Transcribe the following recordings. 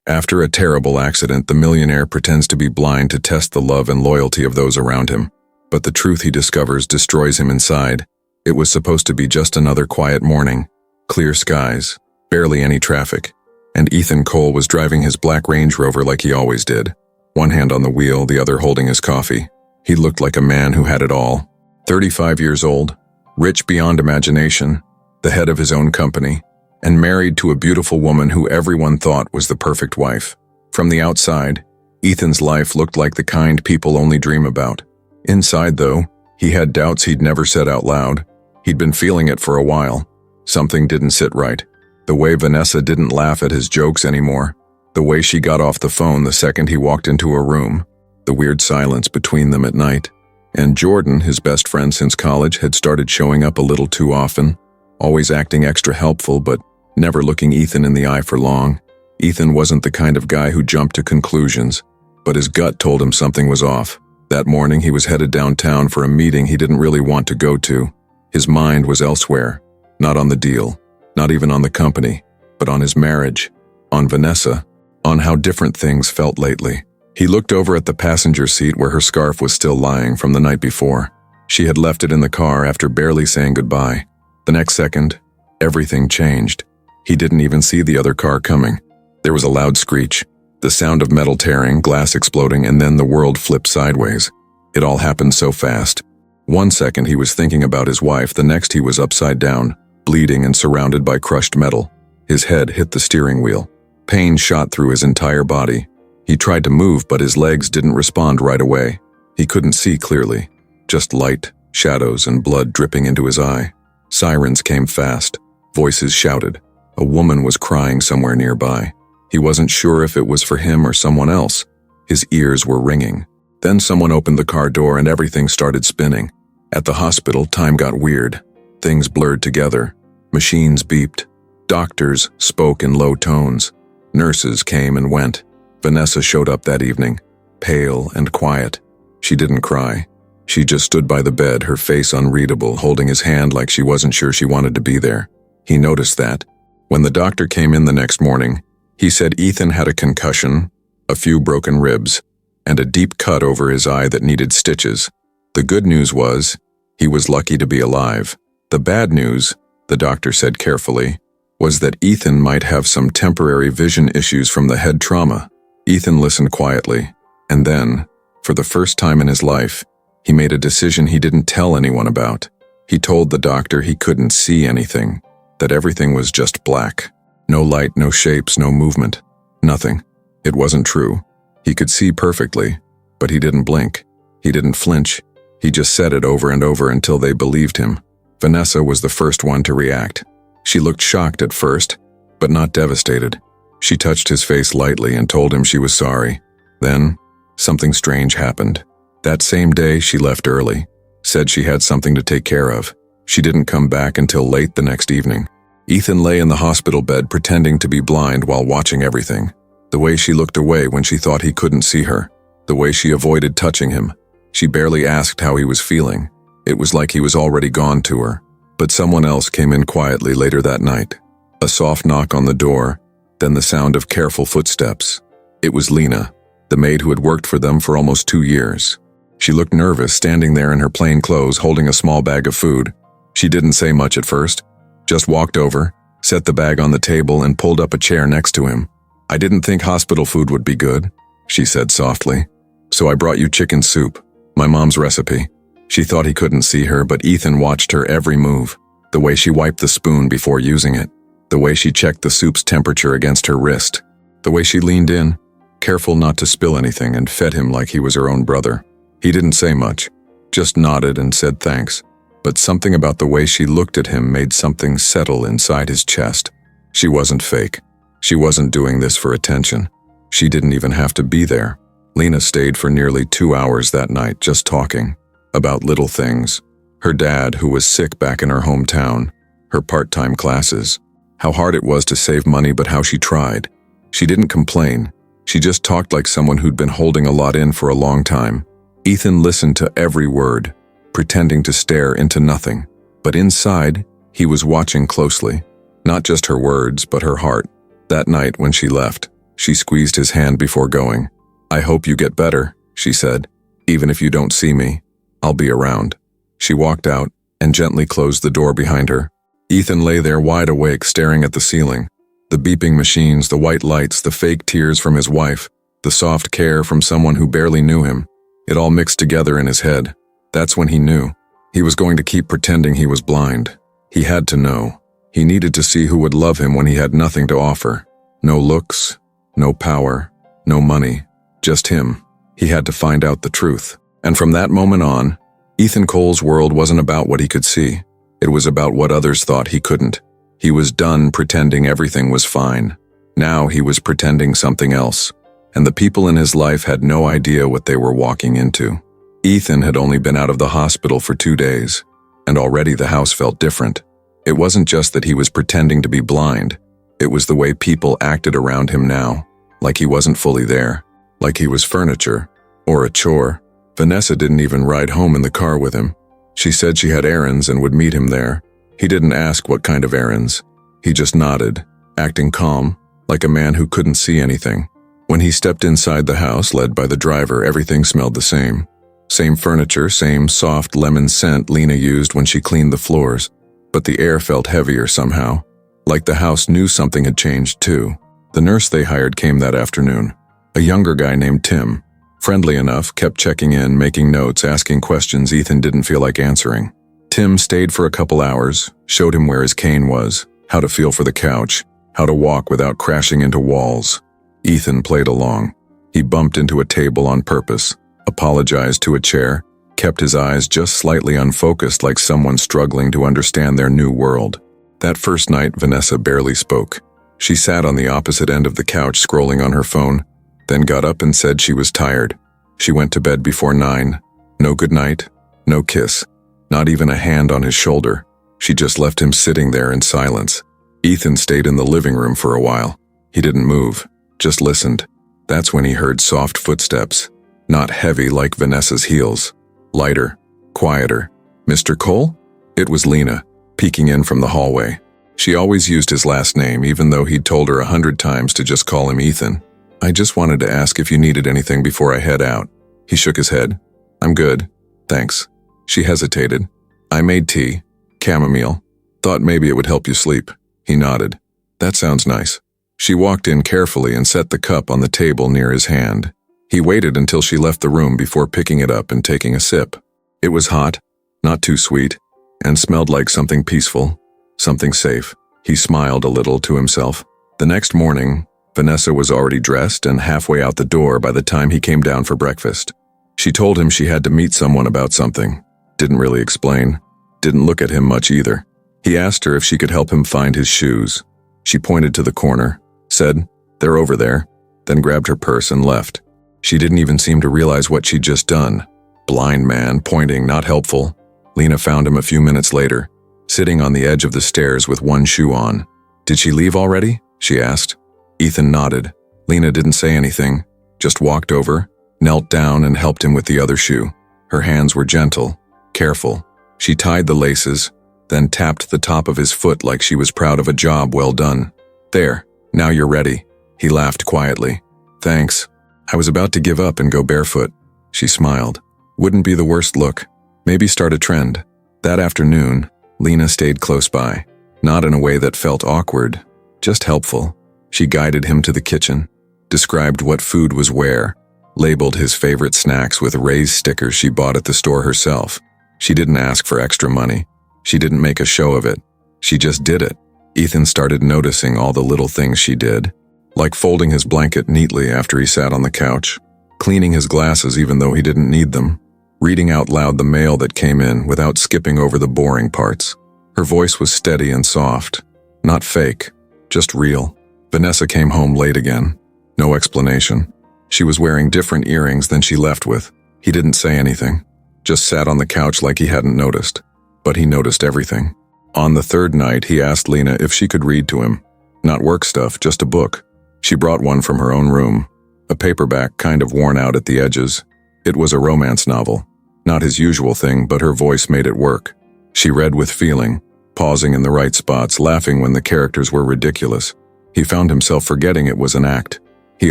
After a terrible accident, the millionaire pretends to be blind to test the love and loyalty of those around him. But the truth he discovers destroys him inside. It was supposed to be just another quiet morning. Clear skies, barely any traffic. And Ethan Cole was driving his black Range Rover like he always did. One hand on the wheel, the other holding his coffee. He looked like a man who had it all. 35 years old, rich beyond imagination, the head of his own company, and married to a beautiful woman who everyone thought was the perfect wife. From the outside, Ethan's life looked like the kind people only dream about. Inside, though, he had doubts he'd never said out loud. He'd been feeling it for a while. Something didn't sit right. The way Vanessa didn't laugh at his jokes anymore. The way she got off the phone the second he walked into a room. The weird silence between them at night. And Jordan, his best friend since college, had started showing up a little too often, always acting extra helpful but never looking Ethan in the eye for long. Ethan wasn't the kind of guy who jumped to conclusions, but his gut told him something was off. That morning he was headed downtown for a meeting he didn't really want to go to. His mind was elsewhere, not on the deal, not even on the company, but on his marriage, on Vanessa, on how different things felt lately. He looked over at the passenger seat where her scarf was still lying from the night before. She had left it in the car after barely saying goodbye. The next second, everything changed. He didn't even see the other car coming. There was a loud screech, the sound of metal tearing, glass exploding, and then the world flipped sideways. It all happened so fast. One second he was thinking about his wife, the next he was upside down, bleeding and surrounded by crushed metal. His head hit the steering wheel. Pain shot through his entire body. He tried to move, but his legs didn't respond right away. He couldn't see clearly, just light, shadows, and blood dripping into his eye. Sirens came fast. Voices shouted. A woman was crying somewhere nearby. He wasn't sure if it was for him or someone else. His ears were ringing. Then someone opened the car door and everything started spinning. At the hospital, time got weird. Things blurred together. Machines beeped. Doctors spoke in low tones. Nurses came and went. Vanessa showed up that evening, pale and quiet. She didn't cry. She just stood by the bed, her face unreadable, holding his hand like she wasn't sure she wanted to be there. He noticed that. When the doctor came in the next morning, he said Ethan had a concussion, a few broken ribs, and a deep cut over his eye that needed stitches. The good news was, he was lucky to be alive. The bad news, the doctor said carefully, was that Ethan might have some temporary vision issues from the head trauma. Ethan listened quietly, and then, for the first time in his life, he made a decision he didn't tell anyone about. He told the doctor he couldn't see anything, that everything was just black. No light, no shapes, no movement. Nothing. It wasn't true. He could see perfectly, but he didn't blink. He didn't flinch. He just said it over and over until they believed him. Vanessa was the first one to react. She looked shocked at first, but not devastated. She touched his face lightly and told him she was sorry. Then, something strange happened. That same day, she left early, said she had something to take care of. She didn't come back until late the next evening. Ethan lay in the hospital bed pretending to be blind while watching everything. The way she looked away when she thought he couldn't see her. The way she avoided touching him. She barely asked how he was feeling. It was like he was already gone to her. But someone else came in quietly later that night. A soft knock on the door, then the sound of careful footsteps. It was Lena, the maid who had worked for them for almost 2 years. She looked nervous, standing there in her plain clothes, holding a small bag of food. She didn't say much at first, just walked over, set the bag on the table, and pulled up a chair next to him. "I didn't think hospital food would be good," she said softly. "So I brought you chicken soup, my mom's recipe." She thought he couldn't see her, but Ethan watched her every move. The way she wiped the spoon before using it. The way she checked the soup's temperature against her wrist. The way she leaned in, careful not to spill anything, and fed him like he was her own brother. He didn't say much, just nodded and said thanks. But something about the way she looked at him made something settle inside his chest. She wasn't fake. She wasn't doing this for attention. She didn't even have to be there. Lena stayed for nearly 2 hours that night, just talking. About little things. Her dad, who was sick back in her hometown. Her part-time classes. How hard it was to save money, but how she tried. She didn't complain. She just talked like someone who'd been holding a lot in for a long time. Ethan listened to every word, pretending to stare into nothing. But inside, he was watching closely. Not just her words, but her heart. That night when she left, She squeezed his hand before going. "I hope you get better," she said. "Even if you don't see me, I'll be around." She walked out and gently closed the door behind her. Ethan lay there wide awake, staring at the ceiling. The beeping machines, the white lights, the fake tears from his wife, the soft care from someone who barely knew him. It all mixed together in his head. That's when he knew. He was going to keep pretending he was blind. He had to know. He needed to see who would love him when he had nothing to offer. No looks, no power, no money, just him. He had to find out the truth. And from that moment on, Ethan Cole's world wasn't about what he could see. It was about what others thought he couldn't. He was done pretending everything was fine. Now he was pretending something else. And the people in his life had no idea what they were walking into. Ethan had only been out of the hospital for 2 days, and already the house felt different. It wasn't just that he was pretending to be blind. It was the way people acted around him now, like he wasn't fully there, like he was furniture, or a chore. Vanessa didn't even ride home in the car with him. She said she had errands and would meet him there. He didn't ask what kind of errands. He just nodded, acting calm, like a man who couldn't see anything. When he stepped inside the house, led by the driver, everything smelled the same. Same furniture, same soft lemon scent Lena used when she cleaned the floors. But the air felt heavier somehow, like the house knew something had changed too. The nurse they hired came that afternoon. A younger guy named Tim. Friendly enough, kept checking in, making notes, asking questions Ethan didn't feel like answering. Tim stayed for a couple hours, showed him where his cane was, how to feel for the couch, how to walk without crashing into walls. Ethan played along. He bumped into a table on purpose, apologized to a chair, kept his eyes just slightly unfocused like someone struggling to understand their new world. That first night, Vanessa barely spoke. She sat on the opposite end of the couch scrolling on her phone, then got up and said she was tired. She went to bed before 9. No goodnight, no kiss, not even a hand on his shoulder. She just left him sitting there in silence. Ethan stayed in the living room for a while. He didn't move, just listened. That's when he heard soft footsteps, not heavy like Vanessa's heels. Lighter, quieter. "Mr. Cole?" It was Lena, peeking in from the hallway. She always used his last name, even though he'd told her 100 times to just call him Ethan. "I just wanted to ask if you needed anything before I head out." He shook his head. "I'm good, thanks." She hesitated. "I made tea, chamomile. Thought maybe it would help you sleep." He nodded. "That sounds nice." She walked in carefully and set the cup on the table near his hand. He waited until she left the room before picking it up and taking a sip. It was hot, not too sweet, and smelled like something peaceful, something safe. He smiled a little to himself. The next morning, Vanessa was already dressed and halfway out the door by the time he came down for breakfast. She told him she had to meet someone about something. Didn't really explain. Didn't look at him much either. He asked her if she could help him find his shoes. She pointed to the corner, said, "They're over there," then grabbed her purse and left. She didn't even seem to realize what she'd just done. Blind man, pointing, not helpful. Lena found him a few minutes later, sitting on the edge of the stairs with one shoe on. "Did she leave already?" she asked. Ethan nodded. Lena didn't say anything, just walked over, knelt down and helped him with the other shoe. Her hands were gentle, careful. She tied the laces, then tapped the top of his foot like she was proud of a job well done. "There, now you're ready." He laughed quietly. "Thanks. I was about to give up and go barefoot." She smiled. "Wouldn't be the worst look. Maybe start a trend." That afternoon, Lena stayed close by, not in a way that felt awkward, just helpful. She guided him to the kitchen, described what food was where, labeled his favorite snacks with raised stickers she bought at the store herself. She didn't ask for extra money. She didn't make a show of it. She just did it. Ethan started noticing all the little things she did, like folding his blanket neatly after he sat on the couch, cleaning his glasses even though he didn't need them, reading out loud the mail that came in without skipping over the boring parts. Her voice was steady and soft, not fake, just real. Vanessa came home late again. No explanation. She was wearing different earrings than she left with. He didn't say anything, just sat on the couch like he hadn't noticed. But he noticed everything. On the third night, he asked Lena if she could read to him. Not work stuff, just a book. She brought one from her own room, a paperback kind of worn out at the edges. It was a romance novel. Not his usual thing, but her voice made it work. She read with feeling, pausing in the right spots, laughing when the characters were ridiculous. He found himself forgetting it was an act. He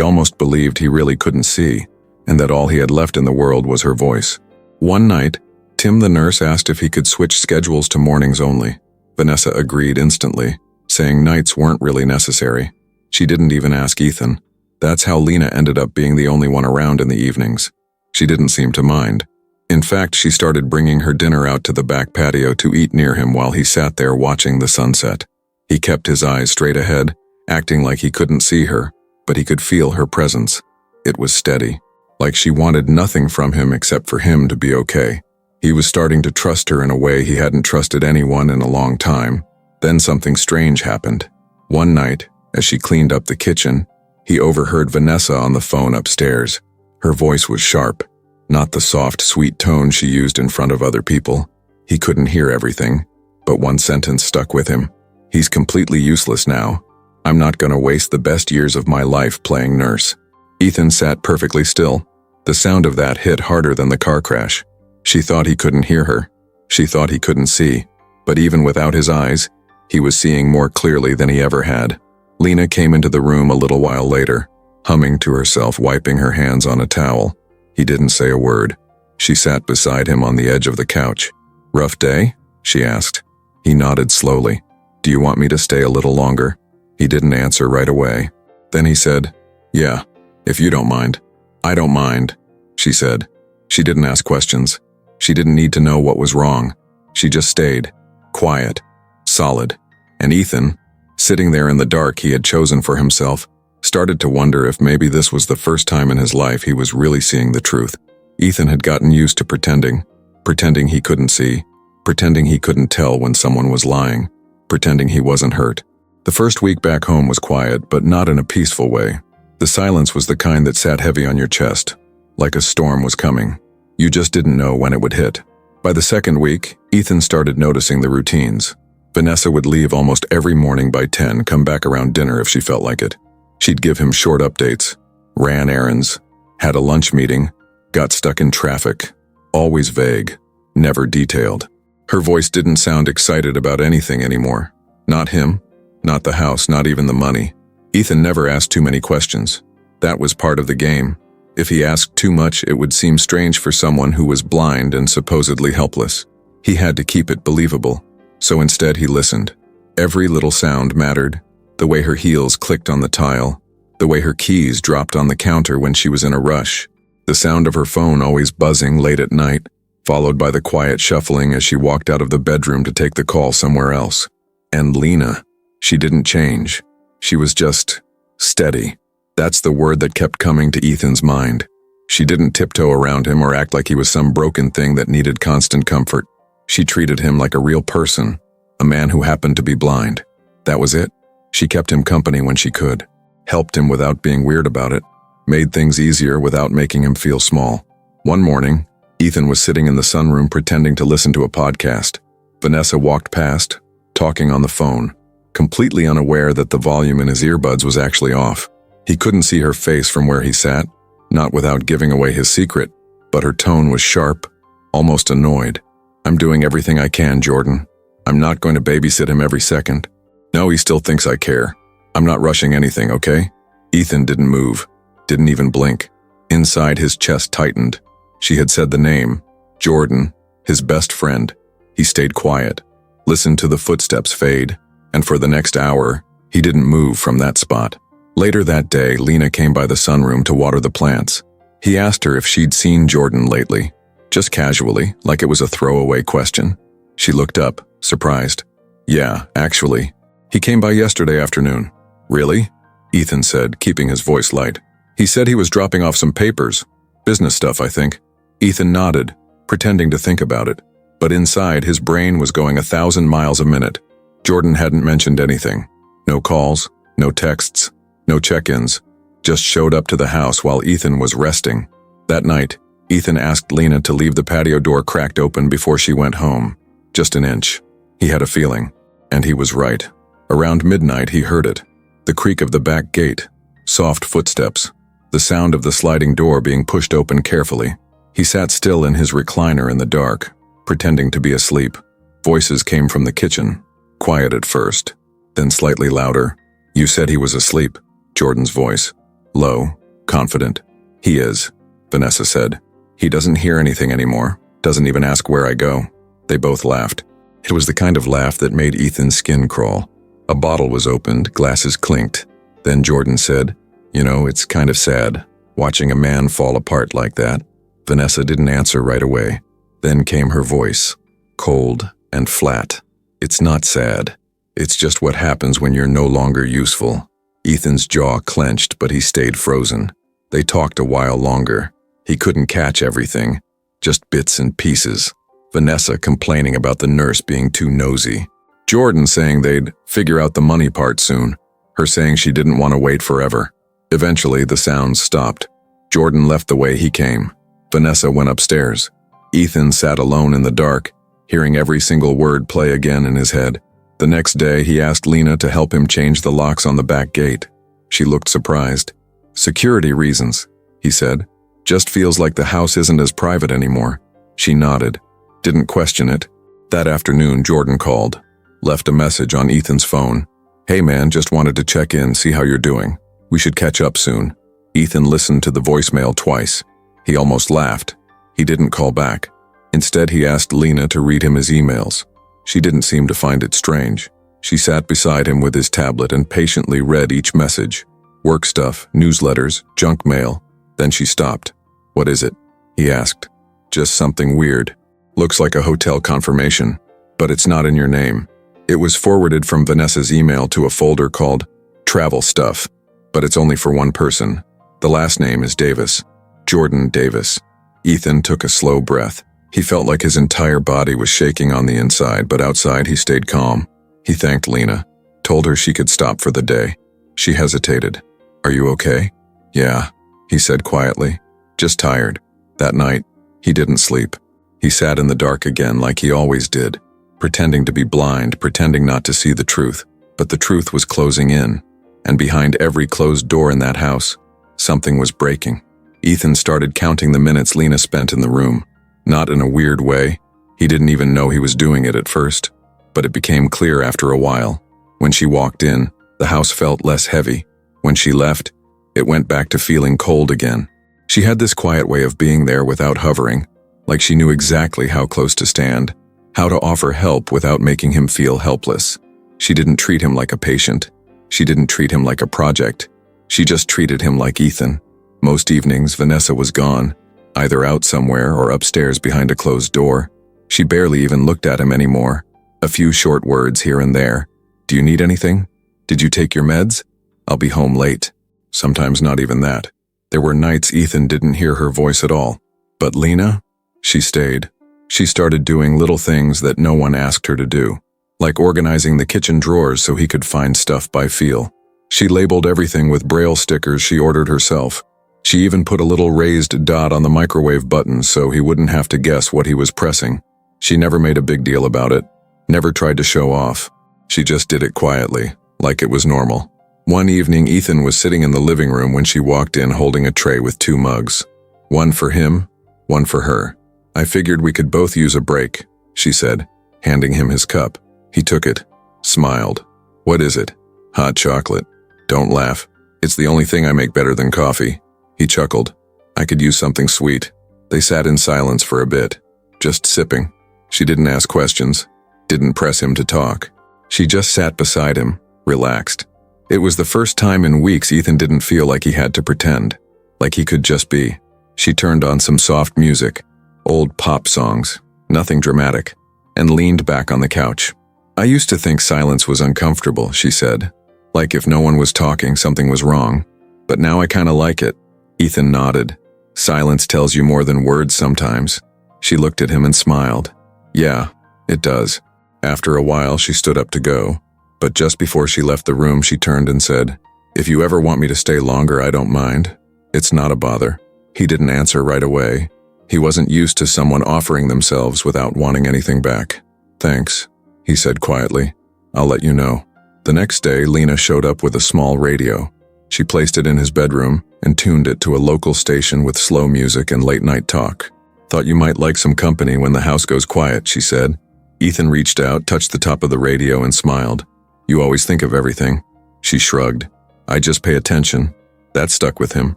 almost believed he really couldn't see, and that all he had left in the world was her voice. One night, Tim the nurse asked if he could switch schedules to mornings only. Vanessa agreed instantly, saying nights weren't really necessary. She didn't even ask Ethan. That's how Lena ended up being the only one around in the evenings. She didn't seem to mind. In fact, she started bringing her dinner out to the back patio to eat near him while he sat there watching the sunset. He kept his eyes straight ahead, acting like he couldn't see her, but he could feel her presence. It was steady, like she wanted nothing from him except for him to be okay. He was starting to trust her in a way he hadn't trusted anyone in a long time. Then something strange happened. One night, as she cleaned up the kitchen, he overheard Vanessa on the phone upstairs. Her voice was sharp, not the soft, sweet tone she used in front of other people. He couldn't hear everything, but one sentence stuck with him. He's completely useless now. I'm not gonna waste the best years of my life playing nurse. Ethan sat perfectly still. The sound of that hit harder than the car crash. She thought he couldn't hear her. She thought he couldn't see. But even without his eyes, he was seeing more clearly than he ever had. Lena came into the room a little while later, humming to herself, wiping her hands on a towel. He didn't say a word. She sat beside him on the edge of the couch. "Rough day?" she asked. He nodded slowly. "Do you want me to stay a little longer?" He didn't answer right away. Then he said, "Yeah, if you don't mind." "I don't mind," she said. She didn't ask questions. She didn't need to know what was wrong. She just stayed, quiet, solid. And Ethan, sitting there in the dark he had chosen for himself, started to wonder if maybe this was the first time in his life he was really seeing the truth. Ethan had gotten used to pretending he couldn't see, pretending he couldn't tell when someone was lying, pretending he wasn't hurt. The first week back home was quiet, but not in a peaceful way. The silence was the kind that sat heavy on your chest, like a storm was coming. You just didn't know when it would hit. By the second week, Ethan started noticing the routines. Vanessa would leave almost every morning by 10, come back around dinner if she felt like it. She'd give him short updates, ran errands, had a lunch meeting, got stuck in traffic. Always vague, never detailed. Her voice didn't sound excited about anything anymore. Not him, not the house, not even the money. Ethan never asked too many questions. That was part of the game. If he asked too much, it would seem strange for someone who was blind and supposedly helpless. He had to keep it believable. So instead he listened. Every little sound mattered. The way her heels clicked on the tile, the way her keys dropped on the counter when she was in a rush, the sound of her phone always buzzing late at night, followed by the quiet shuffling as she walked out of the bedroom to take the call somewhere else. And Lena, she didn't change. She was just steady. That's the word that kept coming to Ethan's mind. She didn't tiptoe around him or act like he was some broken thing that needed constant comfort. She treated him like a real person, a man who happened to be blind. That was it. She kept him company when she could, helped him without being weird about it, made things easier without making him feel small. One morning, Ethan was sitting in the sunroom pretending to listen to a podcast. Vanessa walked past, talking on the phone, completely unaware that the volume in his earbuds was actually off. He couldn't see her face from where he sat, not without giving away his secret, but her tone was sharp, almost annoyed. "I'm doing everything I can, Jordan. I'm not going to babysit him every second. No, he still thinks I care. I'm not rushing anything, okay?" Ethan didn't move, didn't even blink. Inside his chest tightened. She had said the name, Jordan, his best friend. He stayed quiet, listened to the footsteps fade, and for the next hour, he didn't move from that spot. Later that day, Lena came by the sunroom to water the plants. He asked her if she'd seen Jordan lately, just casually, like it was a throwaway question. She looked up, surprised. "Yeah, actually. He came by yesterday afternoon." "Really?" Ethan said, keeping his voice light. "He said he was dropping off some papers. Business stuff, I think." Ethan nodded, pretending to think about it. But inside, his brain was going 1,000 miles a minute. Jordan hadn't mentioned anything. No calls, no texts, no check-ins. Just showed up to the house while Ethan was resting. That night, Ethan asked Lena to leave the patio door cracked open before she went home. Just an inch. He had a feeling. And he was right. Around midnight, he heard it. The creak of the back gate. Soft footsteps. The sound of the sliding door being pushed open carefully. He sat still in his recliner in the dark, pretending to be asleep. Voices came from the kitchen. Quiet at first, then slightly louder. "You said he was asleep," Jordan's voice. Low, confident. He is, Vanessa said. He doesn't hear anything anymore, doesn't even ask where I go. They both laughed. It was the kind of laugh that made Ethan's skin crawl. A bottle was opened, glasses clinked. Then Jordan said, it's kind of sad, watching a man fall apart like that. Vanessa didn't answer right away. Then came her voice, cold and flat. It's not sad. It's just what happens when you're no longer useful. Ethan's jaw clenched, but he stayed frozen. They talked a while longer. He couldn't catch everything, just bits and pieces. Vanessa complaining about the nurse being too nosy. Jordan saying they'd figure out the money part soon. Her saying she didn't want to wait forever. Eventually, the sounds stopped. Jordan left the way he came. Vanessa went upstairs. Ethan sat alone in the dark, hearing every single word play again in his head. The next day, he asked Lena to help him change the locks on the back gate. She looked surprised. Security reasons, he said. Just feels like the house isn't as private anymore. She nodded. Didn't question it. That afternoon, Jordan called. Left a message on Ethan's phone. Hey man, just wanted to check in, see how you're doing. We should catch up soon. Ethan listened to the voicemail twice. He almost laughed. He didn't call back. Instead, he asked Lena to read him his emails. She didn't seem to find it strange. She sat beside him with his tablet and patiently read each message. Work stuff, newsletters, junk mail. Then she stopped. What is it? He asked. Just something weird. Looks like a hotel confirmation, but it's not in your name. It was forwarded from Vanessa's email to a folder called Travel Stuff, but it's only for one person. The last name is Davis. Jordan Davis. Ethan took a slow breath. He felt like his entire body was shaking on the inside, but outside he stayed calm. He thanked Lena, told her she could stop for the day. She hesitated. Are you okay? Yeah, he said quietly. Just tired. That night, he didn't sleep. He sat in the dark again like he always did, pretending to be blind, pretending not to see the truth. But the truth was closing in, and behind every closed door in that house, something was breaking. Ethan started counting the minutes Lena spent in the room. Not in a weird way. He didn't even know he was doing it at first, but it became clear after a while. When she walked in, the house felt less heavy. When she left, it went back to feeling cold again. She had this quiet way of being there without hovering, like she knew exactly how close to stand, how to offer help without making him feel helpless. She didn't treat him like a patient. She didn't treat him like a project. She just treated him like Ethan. Most evenings, Vanessa was gone, either out somewhere or upstairs behind a closed door. She barely even looked at him anymore. A few short words here and there. Do you need anything? Did you take your meds? I'll be home late. Sometimes not even that. There were nights Ethan didn't hear her voice at all. But Lena? She stayed. She started doing little things that no one asked her to do, like organizing the kitchen drawers so he could find stuff by feel. She labeled everything with Braille stickers she ordered herself. She even put a little raised dot on the microwave button so he wouldn't have to guess what he was pressing. She never made a big deal about it, never tried to show off. She just did it quietly, like it was normal. One evening, Ethan was sitting in the living room when she walked in holding a tray with 2 mugs. One for him, one for her. I figured we could both use a break, she said, handing him his cup. He took it, smiled. What is it? Hot chocolate. Don't laugh. It's the only thing I make better than coffee. He chuckled. I could use something sweet. They sat in silence for a bit, just sipping. She didn't ask questions, didn't press him to talk. She just sat beside him, relaxed. It was the first time in weeks Ethan didn't feel like he had to pretend, like he could just be. She turned on some soft music, old pop songs, nothing dramatic, and leaned back on the couch. I used to think silence was uncomfortable, she said. Like if no one was talking, something was wrong. But now I kinda like it. Ethan nodded. Silence tells you more than words sometimes. She looked at him and smiled. Yeah, it does. After a while, she stood up to go. But just before she left the room, she turned and said, If you ever want me to stay longer, I don't mind. It's not a bother. He didn't answer right away. He wasn't used to someone offering themselves without wanting anything back. Thanks, he said quietly. I'll let you know. The next day, Lena showed up with a small radio. She placed it in his bedroom and tuned it to a local station with slow music and late-night talk. Thought you might like some company when the house goes quiet, she said. Ethan reached out, touched the top of the radio and smiled. You always think of everything. She shrugged. I just pay attention. That stuck with him.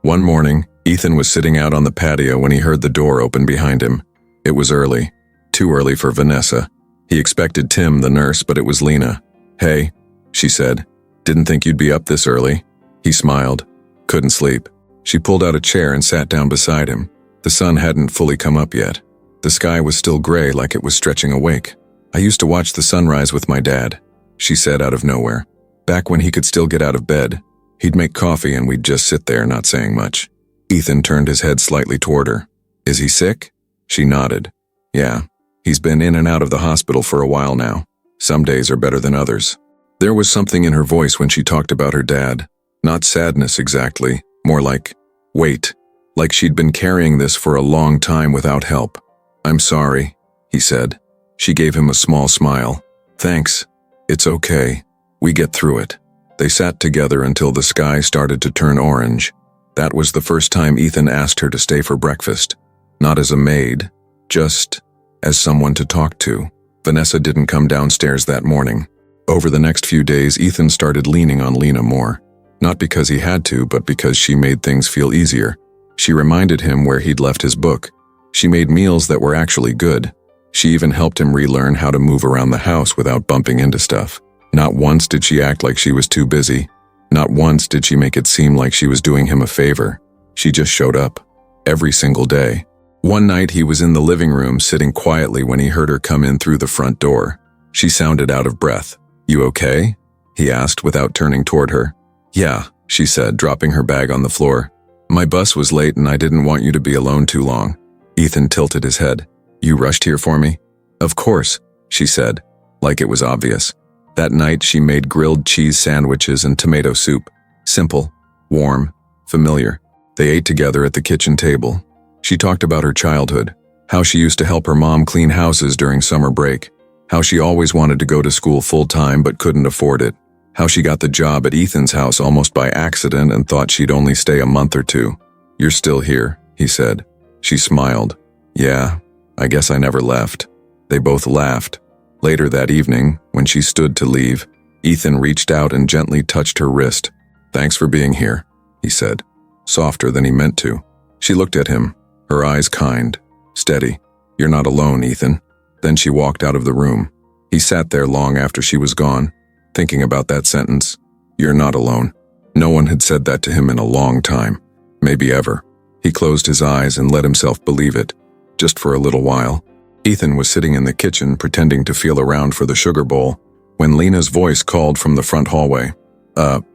One morning, Ethan was sitting out on the patio when he heard the door open behind him. It was early. Too early for Vanessa. He expected Tim, the nurse, but it was Lena. "Hey," she said. "Didn't think you'd be up this early." He smiled. "Couldn't sleep." She pulled out a chair and sat down beside him. The sun hadn't fully come up yet. The sky was still gray, like it was stretching awake. "I used to watch the sunrise with my dad," she said out of nowhere. "Back when he could still get out of bed. He'd make coffee and we'd just sit there, not saying much." Ethan turned his head slightly toward her. "Is he sick?" She nodded. "Yeah. He's been in and out of the hospital for a while now. Some days are better than others." There was something in her voice when she talked about her dad. Not sadness exactly, more like weight. Like she'd been carrying this for a long time without help. "I'm sorry," he said. She gave him a small smile. "Thanks. It's okay. We get through it." They sat together until the sky started to turn orange. That was the first time Ethan asked her to stay for breakfast. Not as a maid, just as someone to talk to. Vanessa didn't come downstairs that morning. Over the next few days, Ethan started leaning on Lena more. Not because he had to, but because she made things feel easier. She reminded him where he'd left his book. She made meals that were actually good. She even helped him relearn how to move around the house without bumping into stuff. Not once did she act like she was too busy. Not once did she make it seem like she was doing him a favor. She just showed up. Every single day. One night he was in the living room sitting quietly when he heard her come in through the front door. She sounded out of breath. "You okay?" he asked without turning toward her. "Yeah," she said, dropping her bag on the floor. "My bus was late and I didn't want you to be alone too long." Ethan tilted his head. "You rushed here for me?" "Of course," she said, like it was obvious. That night she made grilled cheese sandwiches and tomato soup. Simple, warm, familiar. They ate together at the kitchen table. She talked about her childhood, how she used to help her mom clean houses during summer break, how she always wanted to go to school full-time but couldn't afford it, how she got the job at Ethan's house almost by accident and thought she'd only stay a month or two. "You're still here," he said. She smiled. "Yeah, I guess I never left." They both laughed. Later that evening, when she stood to leave, Ethan reached out and gently touched her wrist. "Thanks for being here," he said, softer than he meant to. She looked at him, her eyes kind, steady. "You're not alone, Ethan." Then she walked out of the room. He sat there long after she was gone, thinking about that sentence. "You're not alone." No one had said that to him in a long time, maybe ever. He closed his eyes and let himself believe it, just for a little while. Ethan was sitting in the kitchen pretending to feel around for the sugar bowl when Lena's voice called from the front hallway.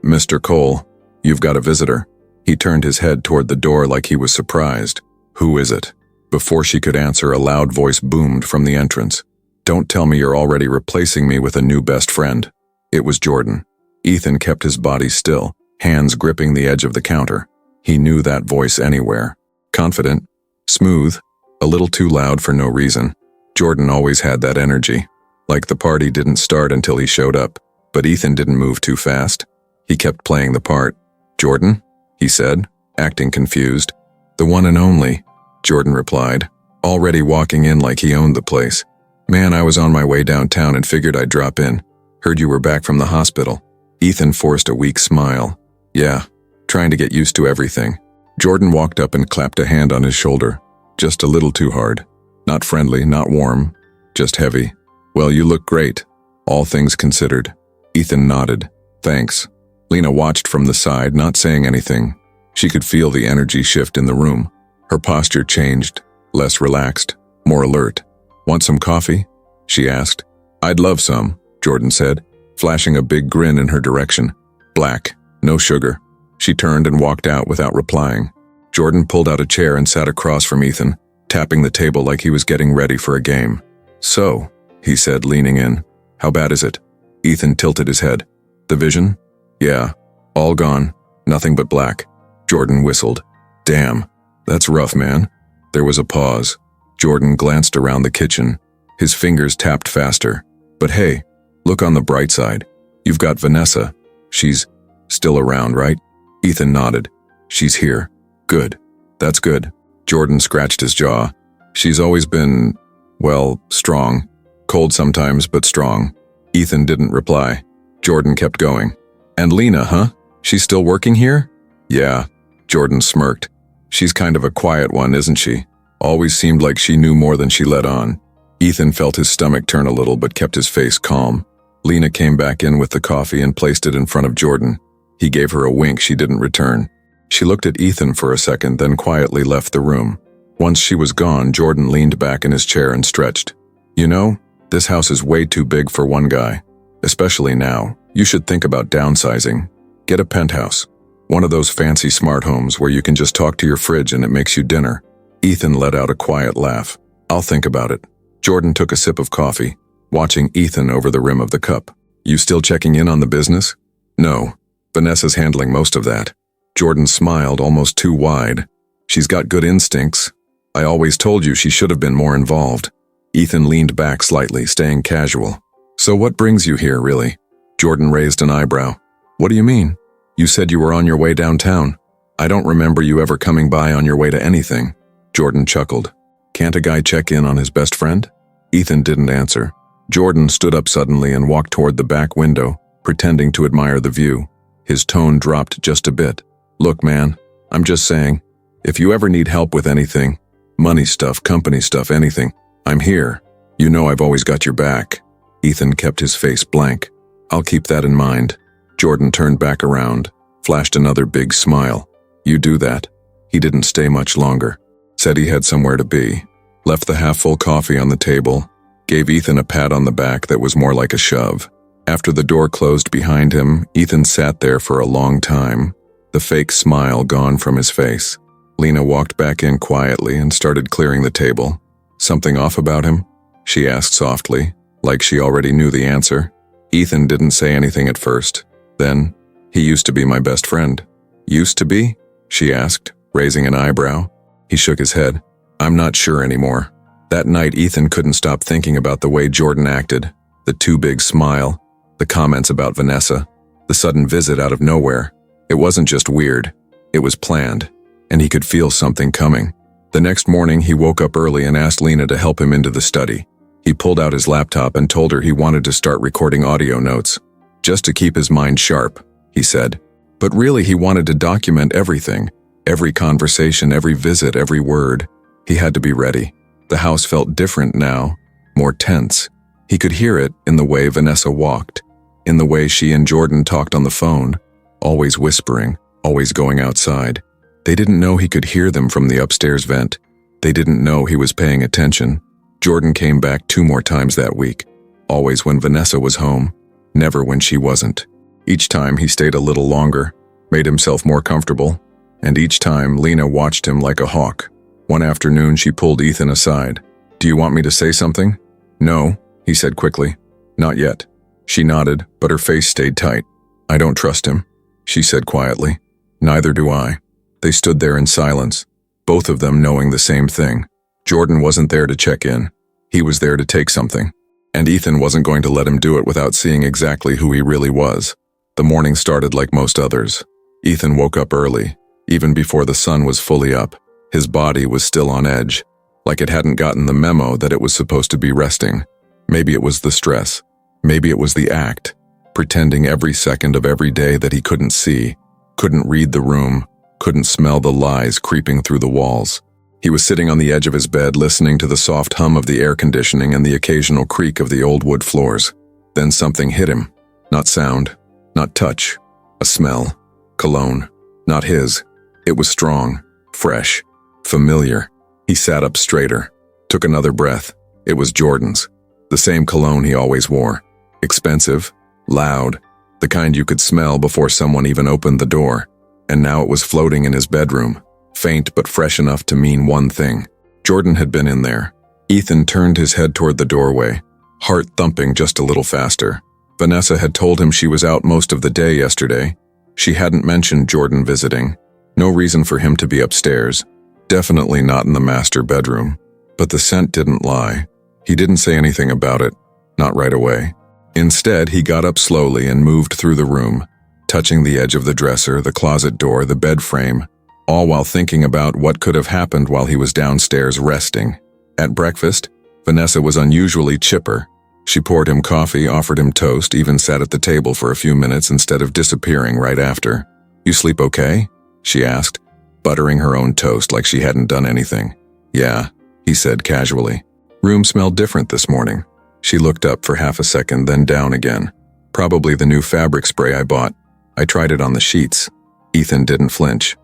Mr. Cole, you've got a visitor." He turned his head toward the door like he was surprised. "Who is it?" Before she could answer, a loud voice boomed from the entrance. "Don't tell me you're already replacing me with a new best friend." It was Jordan. Ethan kept his body still, hands gripping the edge of the counter. He knew that voice anywhere. Confident, smooth, a little too loud for no reason. Jordan always had that energy. Like the party didn't start until he showed up, but Ethan didn't move too fast. He kept playing the part. "Jordan?" he said, acting confused. "The one and only," Jordan replied, already walking in like he owned the place. "Man, I was on my way downtown and figured I'd drop in. Heard you were back from the hospital." Ethan forced a weak smile. "Yeah, trying to get used to everything." Jordan walked up and clapped a hand on his shoulder. Just a little too hard. Not friendly, not warm, just heavy. "Well, you look great, all things considered." Ethan nodded. "Thanks." Lena watched from the side, not saying anything. She could feel the energy shift in the room. Her posture changed, less relaxed, more alert. "Want some coffee?" she asked. "I'd love some," Jordan said, flashing a big grin in her direction. "Black, no sugar." She turned and walked out without replying. Jordan pulled out a chair and sat across from Ethan, tapping the table like he was getting ready for a game. "So," he said, leaning in. "How bad is it?" Ethan tilted his head. "The vision?" "Yeah, all gone, nothing but black." Jordan whistled. "Damn, that's rough, man." There was a pause. Jordan glanced around the kitchen. His fingers tapped faster. "But hey, look on the bright side. You've got Vanessa. She's still around, right?" Ethan nodded. "She's here." "Good. That's good." Jordan scratched his jaw. "She's always been, well, strong. Cold sometimes, but strong." Ethan didn't reply. Jordan kept going. "And Lena, huh? She's still working here?" Yeah, Jordan smirked. She's kind of a quiet one, isn't she? Always seemed like she knew more than she let on. Ethan felt his stomach turn a little but kept his face calm. Lena came back in with the coffee and placed it in front of Jordan. He gave her a wink she didn't return. She looked at Ethan for a second, then quietly left the room. Once she was gone, Jordan leaned back in his chair and stretched. You know, this house is way too big for one guy. Especially now. You should think about downsizing. Get a penthouse. One of those fancy smart homes where you can just talk to your fridge and it makes you dinner. Ethan let out a quiet laugh. I'll think about it. Jordan took a sip of coffee, watching Ethan over the rim of the cup. You still checking in on the business? No. Vanessa's handling most of that. Jordan smiled almost too wide. She's got good instincts. I always told you she should have been more involved. Ethan leaned back slightly, staying casual. So what brings you here, really? Jordan raised an eyebrow. What do you mean? You said you were on your way downtown. I don't remember you ever coming by on your way to anything. Jordan chuckled. Can't a guy check in on his best friend? Ethan didn't answer. Jordan stood up suddenly and walked toward the back window, pretending to admire the view. His tone dropped just a bit. Look, man, I'm just saying, if you ever need help with anything, money stuff, company stuff, anything, I'm here. You know I've always got your back. Ethan kept his face blank. I'll keep that in mind. Jordan turned back around, flashed another big smile. You do that. He didn't stay much longer. Said he had somewhere to be. Left the half-full coffee on the table. Gave Ethan a pat on the back that was more like a shove. After the door closed behind him, Ethan sat there for a long time, the fake smile gone from his face. Lena walked back in quietly and started clearing the table. Something off about him? She asked softly, like she already knew the answer. Ethan didn't say anything at first. Then, he used to be my best friend. Used to be? She asked, raising an eyebrow. He shook his head. I'm not sure anymore. That night, Ethan couldn't stop thinking about the way Jordan acted, the too big smile, the comments about Vanessa, the sudden visit out of nowhere. It wasn't just weird. It was planned, and he could feel something coming. The next morning, he woke up early and asked Lena to help him into the study. He pulled out his laptop and told her he wanted to start recording audio notes. Just to keep his mind sharp, he said. But really, he wanted to document everything, every conversation, every visit, every word. He had to be ready. The house felt different now, more tense. He could hear it in the way Vanessa walked, in the way she and Jordan talked on the phone, always whispering, always going outside. They didn't know he could hear them from the upstairs vent. They didn't know he was paying attention. Jordan came back 2 more times that week, always when Vanessa was home. Never when she wasn't. Each time he stayed a little longer, made himself more comfortable, and each time Lena watched him like a hawk. One afternoon she pulled Ethan aside. Do you want me to say something? No, he said quickly. Not yet. She nodded, but her face stayed tight. I don't trust him, she said quietly. Neither do I. They stood there in silence, both of them knowing the same thing. Jordan wasn't there to check in. He was there to take something. And Ethan wasn't going to let him do it without seeing exactly who he really was. The morning started like most others. Ethan woke up early, even before the sun was fully up. His body was still on edge, like it hadn't gotten the memo that it was supposed to be resting. Maybe it was the stress. Maybe it was the act, pretending every second of every day that he couldn't see, couldn't read the room, couldn't smell the lies creeping through the walls. He was sitting on the edge of his bed listening to the soft hum of the air conditioning and the occasional creak of the old wood floors. Then something hit him. Not sound, not touch, a smell, cologne, not his. It was strong, fresh, familiar. He sat up straighter, took another breath. It was Jordan's, the same cologne he always wore. Expensive, loud, the kind you could smell before someone even opened the door. And now it was floating in his bedroom. Faint but fresh enough to mean one thing. Jordan had been in there. Ethan turned his head toward the doorway, heart thumping just a little faster. Vanessa had told him she was out most of the day yesterday. She hadn't mentioned Jordan visiting. No reason for him to be upstairs. Definitely not in the master bedroom. But the scent didn't lie. He didn't say anything about it. Not right away. Instead, he got up slowly and moved through the room, touching the edge of the dresser, the closet door, the bed frame, all while thinking about what could have happened while he was downstairs resting. At breakfast, Vanessa was unusually chipper. She poured him coffee, offered him toast, even sat at the table for a few minutes instead of disappearing right after. You sleep okay? she asked, buttering her own toast like she hadn't done anything. Yeah, he said casually. Room smelled different this morning. She looked up for half a second, then down again. Probably the new fabric spray I bought. I tried it on the sheets. Ethan didn't flinch.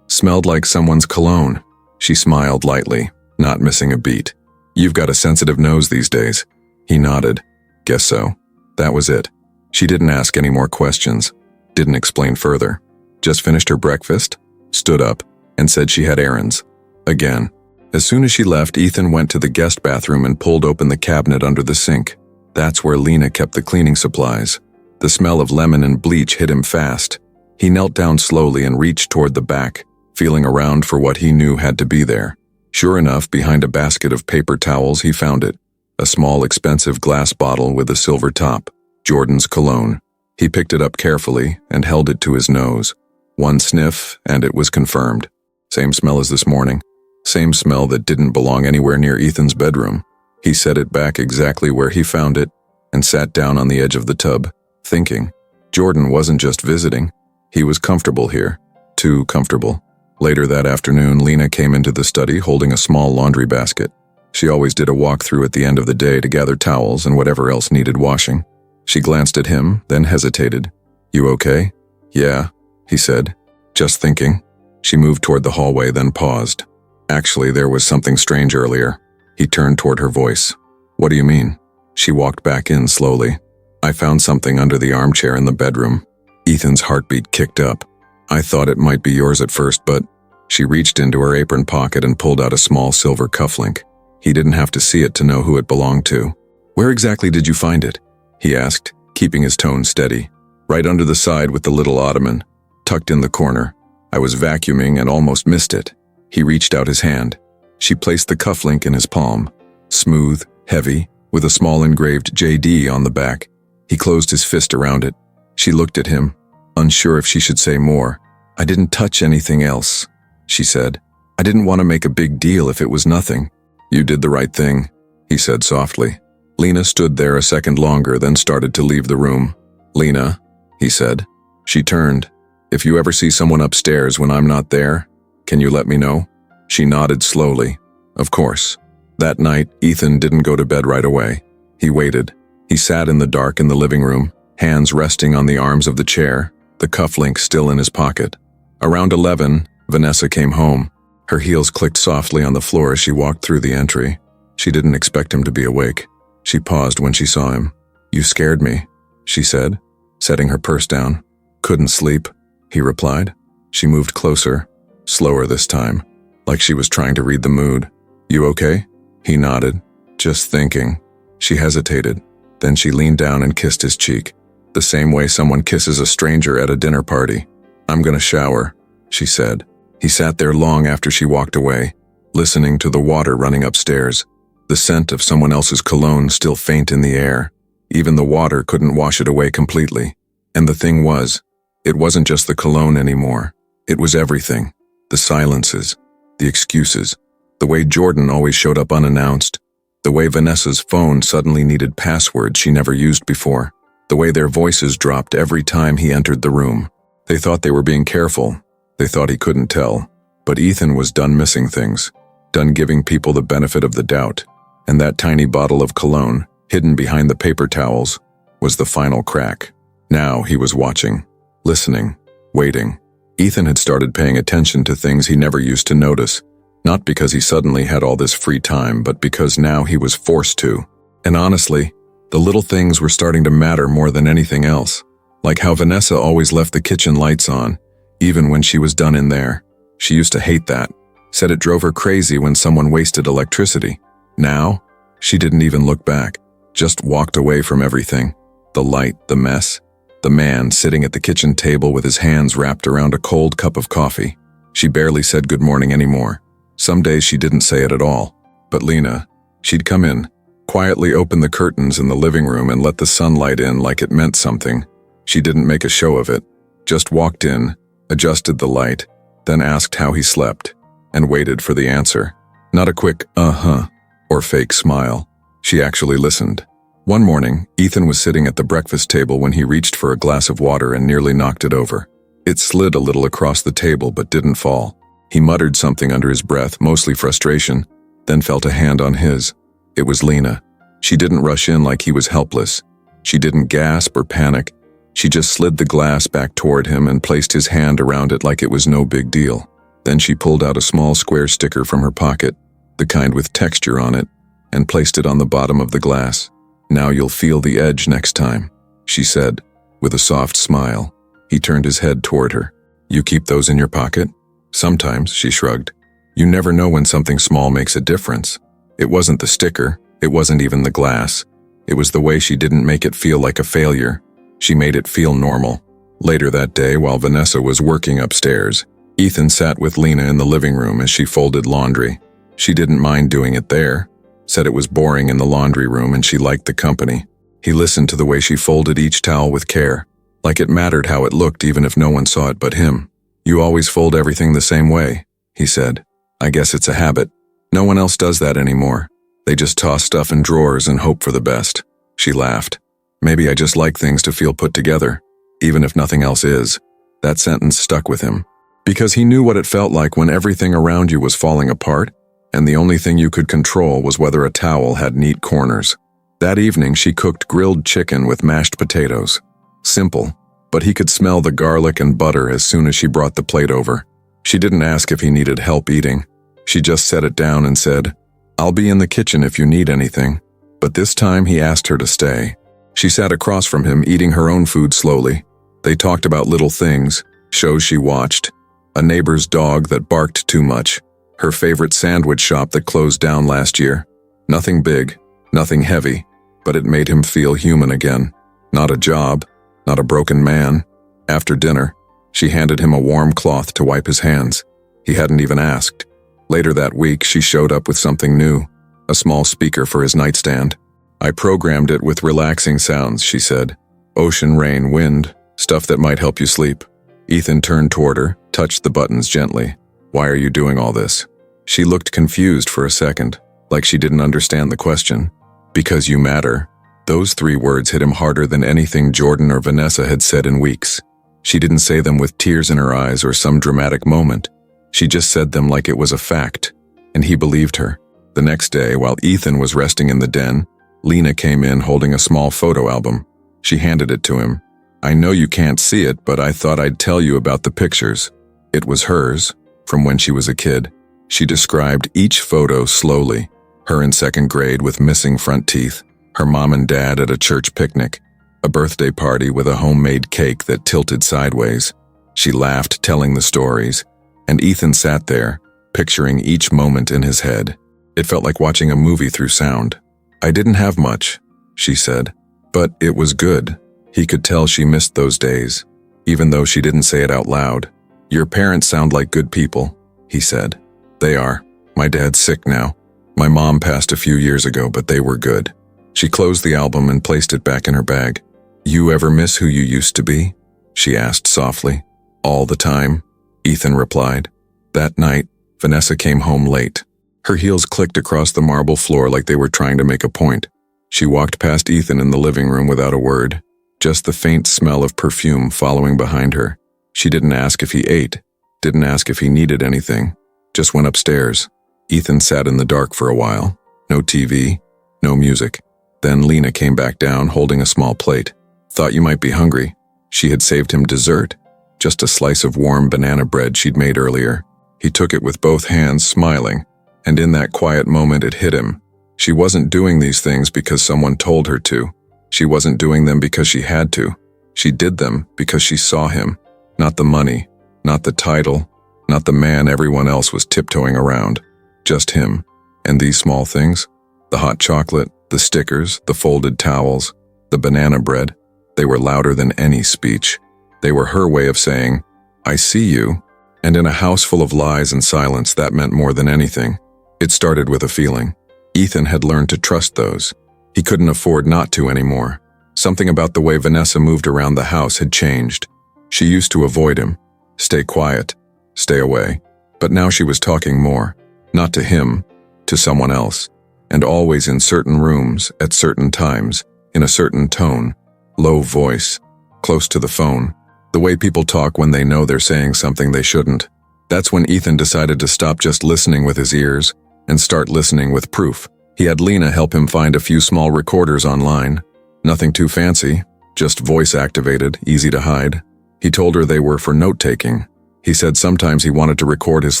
Smelled like someone's cologne. She smiled lightly, not missing a beat. You've got a sensitive nose these days. He nodded. Guess so. That was it. She didn't ask any more questions, didn't explain further. Just finished her breakfast, stood up, and said she had errands. Again. As soon as she left, Ethan went to the guest bathroom and pulled open the cabinet under the sink. That's where Lena kept the cleaning supplies. The smell of lemon and bleach hit him fast. He knelt down slowly and reached toward the back, feeling around for what he knew had to be there. Sure enough, behind a basket of paper towels, he found it. A small, expensive glass bottle with a silver top. Jordan's cologne. He picked it up carefully and held it to his nose. One sniff, and it was confirmed. Same smell as this morning. Same smell that didn't belong anywhere near Ethan's bedroom. He set it back exactly where he found it and sat down on the edge of the tub, thinking. Jordan wasn't just visiting. He was comfortable here. Too comfortable. Later that afternoon, Lena came into the study holding a small laundry basket. She always did a walkthrough at the end of the day to gather towels and whatever else needed washing. She glanced at him, then hesitated. You okay? Yeah, he said. Just thinking. She moved toward the hallway, then paused. Actually, there was something strange earlier. He turned toward her voice. What do you mean? She walked back in slowly. I found something under the armchair in the bedroom. Ethan's heartbeat kicked up. I thought it might be yours at first, but... She reached into her apron pocket and pulled out a small silver cufflink. He didn't have to see it to know who it belonged to. Where exactly did you find it? He asked, keeping his tone steady. Right under the side with the little ottoman, tucked in the corner. I was vacuuming and almost missed it. He reached out his hand. She placed the cufflink in his palm. Smooth, heavy, with a small engraved JD on the back. He closed his fist around it. She looked at him, unsure if she should say more. I didn't touch anything else, she said. I didn't want to make a big deal if it was nothing. You did the right thing, he said softly. Lena stood there a second longer, then started to leave the room. Lena, he said. She turned. If you ever see someone upstairs when I'm not there, can you let me know? She nodded slowly. Of course. That night, Ethan didn't go to bed right away. He waited. He sat in the dark in the living room, hands resting on the arms of the chair, the cufflink still in his pocket. Around 11, Vanessa came home. Her heels clicked softly on the floor as she walked through the entry. She didn't expect him to be awake. She paused when she saw him. You scared me, she said, setting her purse down. Couldn't sleep, he replied. She moved closer, slower this time, like she was trying to read the mood. You okay? He nodded. Just thinking. She hesitated. Then she leaned down and kissed his cheek, the same way someone kisses a stranger at a dinner party. I'm gonna shower, she said. He sat there long after she walked away, listening to the water running upstairs, the scent of someone else's cologne still faint in the air. Even the water couldn't wash it away completely. And the thing was, it wasn't just the cologne anymore. It was everything. The silences, the excuses, the way Jordan always showed up unannounced, the way Vanessa's phone suddenly needed passwords she never used before, the way their voices dropped every time he entered the room. They thought they were being careful. They thought he couldn't tell. But Ethan was done missing things, done giving people the benefit of the doubt. And that tiny bottle of cologne, hidden behind the paper towels, was the final crack. Now he was watching, listening, waiting. Ethan had started paying attention to things he never used to notice, not because he suddenly had all this free time, but because now he was forced to. And honestly, the little things were starting to matter more than anything else. Like how Vanessa always left the kitchen lights on, even when she was done in there. She used to hate that, said it drove her crazy when someone wasted electricity. Now, she didn't even look back, just walked away from everything. The light, the mess, the man sitting at the kitchen table with his hands wrapped around a cold cup of coffee. She barely said good morning anymore. Some days she didn't say it at all. But Lena, she'd come in, quietly open the curtains in the living room and let the sunlight in like it meant something. She didn't make a show of it, just walked in, adjusted the light, then asked how he slept, and waited for the answer. Not a quick uh-huh or fake smile. She actually listened. One morning, Ethan was sitting at the breakfast table when he reached for a glass of water and nearly knocked it over. It slid a little across the table but didn't fall. He muttered something under his breath, mostly frustration, then felt a hand on his. It was Lena. She didn't rush in like he was helpless. She didn't gasp or panic. She just slid the glass back toward him and placed his hand around it like it was no big deal. Then she pulled out a small square sticker from her pocket, the kind with texture on it, and placed it on the bottom of the glass. "Now you'll feel the edge next time," she said, with a soft smile. He turned his head toward her. "You keep those in your pocket?" "Sometimes," she shrugged. "You never know when something small makes a difference." It wasn't the sticker, it wasn't even the glass. It was the way she didn't make it feel like a failure. She made it feel normal. Later that day, while Vanessa was working upstairs, Ethan sat with Lena in the living room as she folded laundry. She didn't mind doing it there, said it was boring in the laundry room and she liked the company. He listened to the way she folded each towel with care, like it mattered how it looked even if no one saw it but him. "You always fold everything the same way," he said. "I guess it's a habit. No one else does that anymore. They just toss stuff in drawers and hope for the best." She laughed. "Maybe I just like things to feel put together, even if nothing else is." That sentence stuck with him, because he knew what it felt like when everything around you was falling apart, and the only thing you could control was whether a towel had neat corners. That evening she cooked grilled chicken with mashed potatoes. Simple, but he could smell the garlic and butter as soon as she brought the plate over. She didn't ask if he needed help eating. She just set it down and said, "I'll be in the kitchen if you need anything." But this time he asked her to stay. She sat across from him, eating her own food slowly. They talked about little things, shows she watched, a neighbor's dog that barked too much, her favorite sandwich shop that closed down last year. Nothing big, nothing heavy, but it made him feel human again. Not a job, not a broken man. After dinner, she handed him a warm cloth to wipe his hands. He hadn't even asked. Later that week, she showed up with something new, a small speaker for his nightstand. "I programmed it with relaxing sounds," she said. "Ocean, rain, wind, stuff that might help you sleep." Ethan turned toward her, touched the buttons gently. "Why are you doing all this?" She looked confused for a second, like she didn't understand the question. "Because you matter." Those 3 words hit him harder than anything Jordan or Vanessa had said in weeks. She didn't say them with tears in her eyes or some dramatic moment. She just said them like it was a fact, and he believed her. The next day, while Ethan was resting in the den, Lena came in holding a small photo album. She handed it to him. "I know you can't see it, but I thought I'd tell you about the pictures." It was hers, from when she was a kid. She described each photo slowly. Her in 2nd grade with missing front teeth, her mom and dad at a church picnic, a birthday party with a homemade cake that tilted sideways. She laughed, telling the stories, and Ethan sat there, picturing each moment in his head. It felt like watching a movie through sound. "I didn't have much," she said, "but it was good." He could tell she missed those days, even though she didn't say it out loud. "Your parents sound like good people," he said. "They are. My dad's sick now. My mom passed a few years ago, but they were good." She closed the album and placed it back in her bag. "You ever miss who you used to be?" she asked softly. "All the time," Ethan replied. That night, Vanessa came home late. Her heels clicked across the marble floor like they were trying to make a point. She walked past Ethan in the living room without a word, just the faint smell of perfume following behind her. She didn't ask if he ate, didn't ask if he needed anything, just went upstairs. Ethan sat in the dark for a while. No TV, no music. Then Lena came back down holding a small plate. "Thought you might be hungry." She had saved him dessert, just a slice of warm banana bread she'd made earlier. He took it with both hands, smiling, and in that quiet moment it hit him. She wasn't doing these things because someone told her to. She wasn't doing them because she had to. She did them because she saw him. Not the money, not the title, not the man everyone else was tiptoeing around. Just him. And these small things, the hot chocolate, the stickers, the folded towels, the banana bread, they were louder than any speech. They were her way of saying, "I see you." And in a house full of lies and silence, that meant more than anything. It started with a feeling. Ethan had learned to trust those. He couldn't afford not to anymore. Something about the way Vanessa moved around the house had changed. She used to avoid him, stay quiet, stay away. But now she was talking more, not to him, to someone else, and always in certain rooms, at certain times, in a certain tone, low voice, close to the phone. The way people talk when they know they're saying something they shouldn't. That's when Ethan decided to stop just listening with his ears and start listening with proof. He had Lena help him find a few small recorders online. Nothing too fancy, just voice-activated, easy to hide. He told her they were for note-taking. He said sometimes he wanted to record his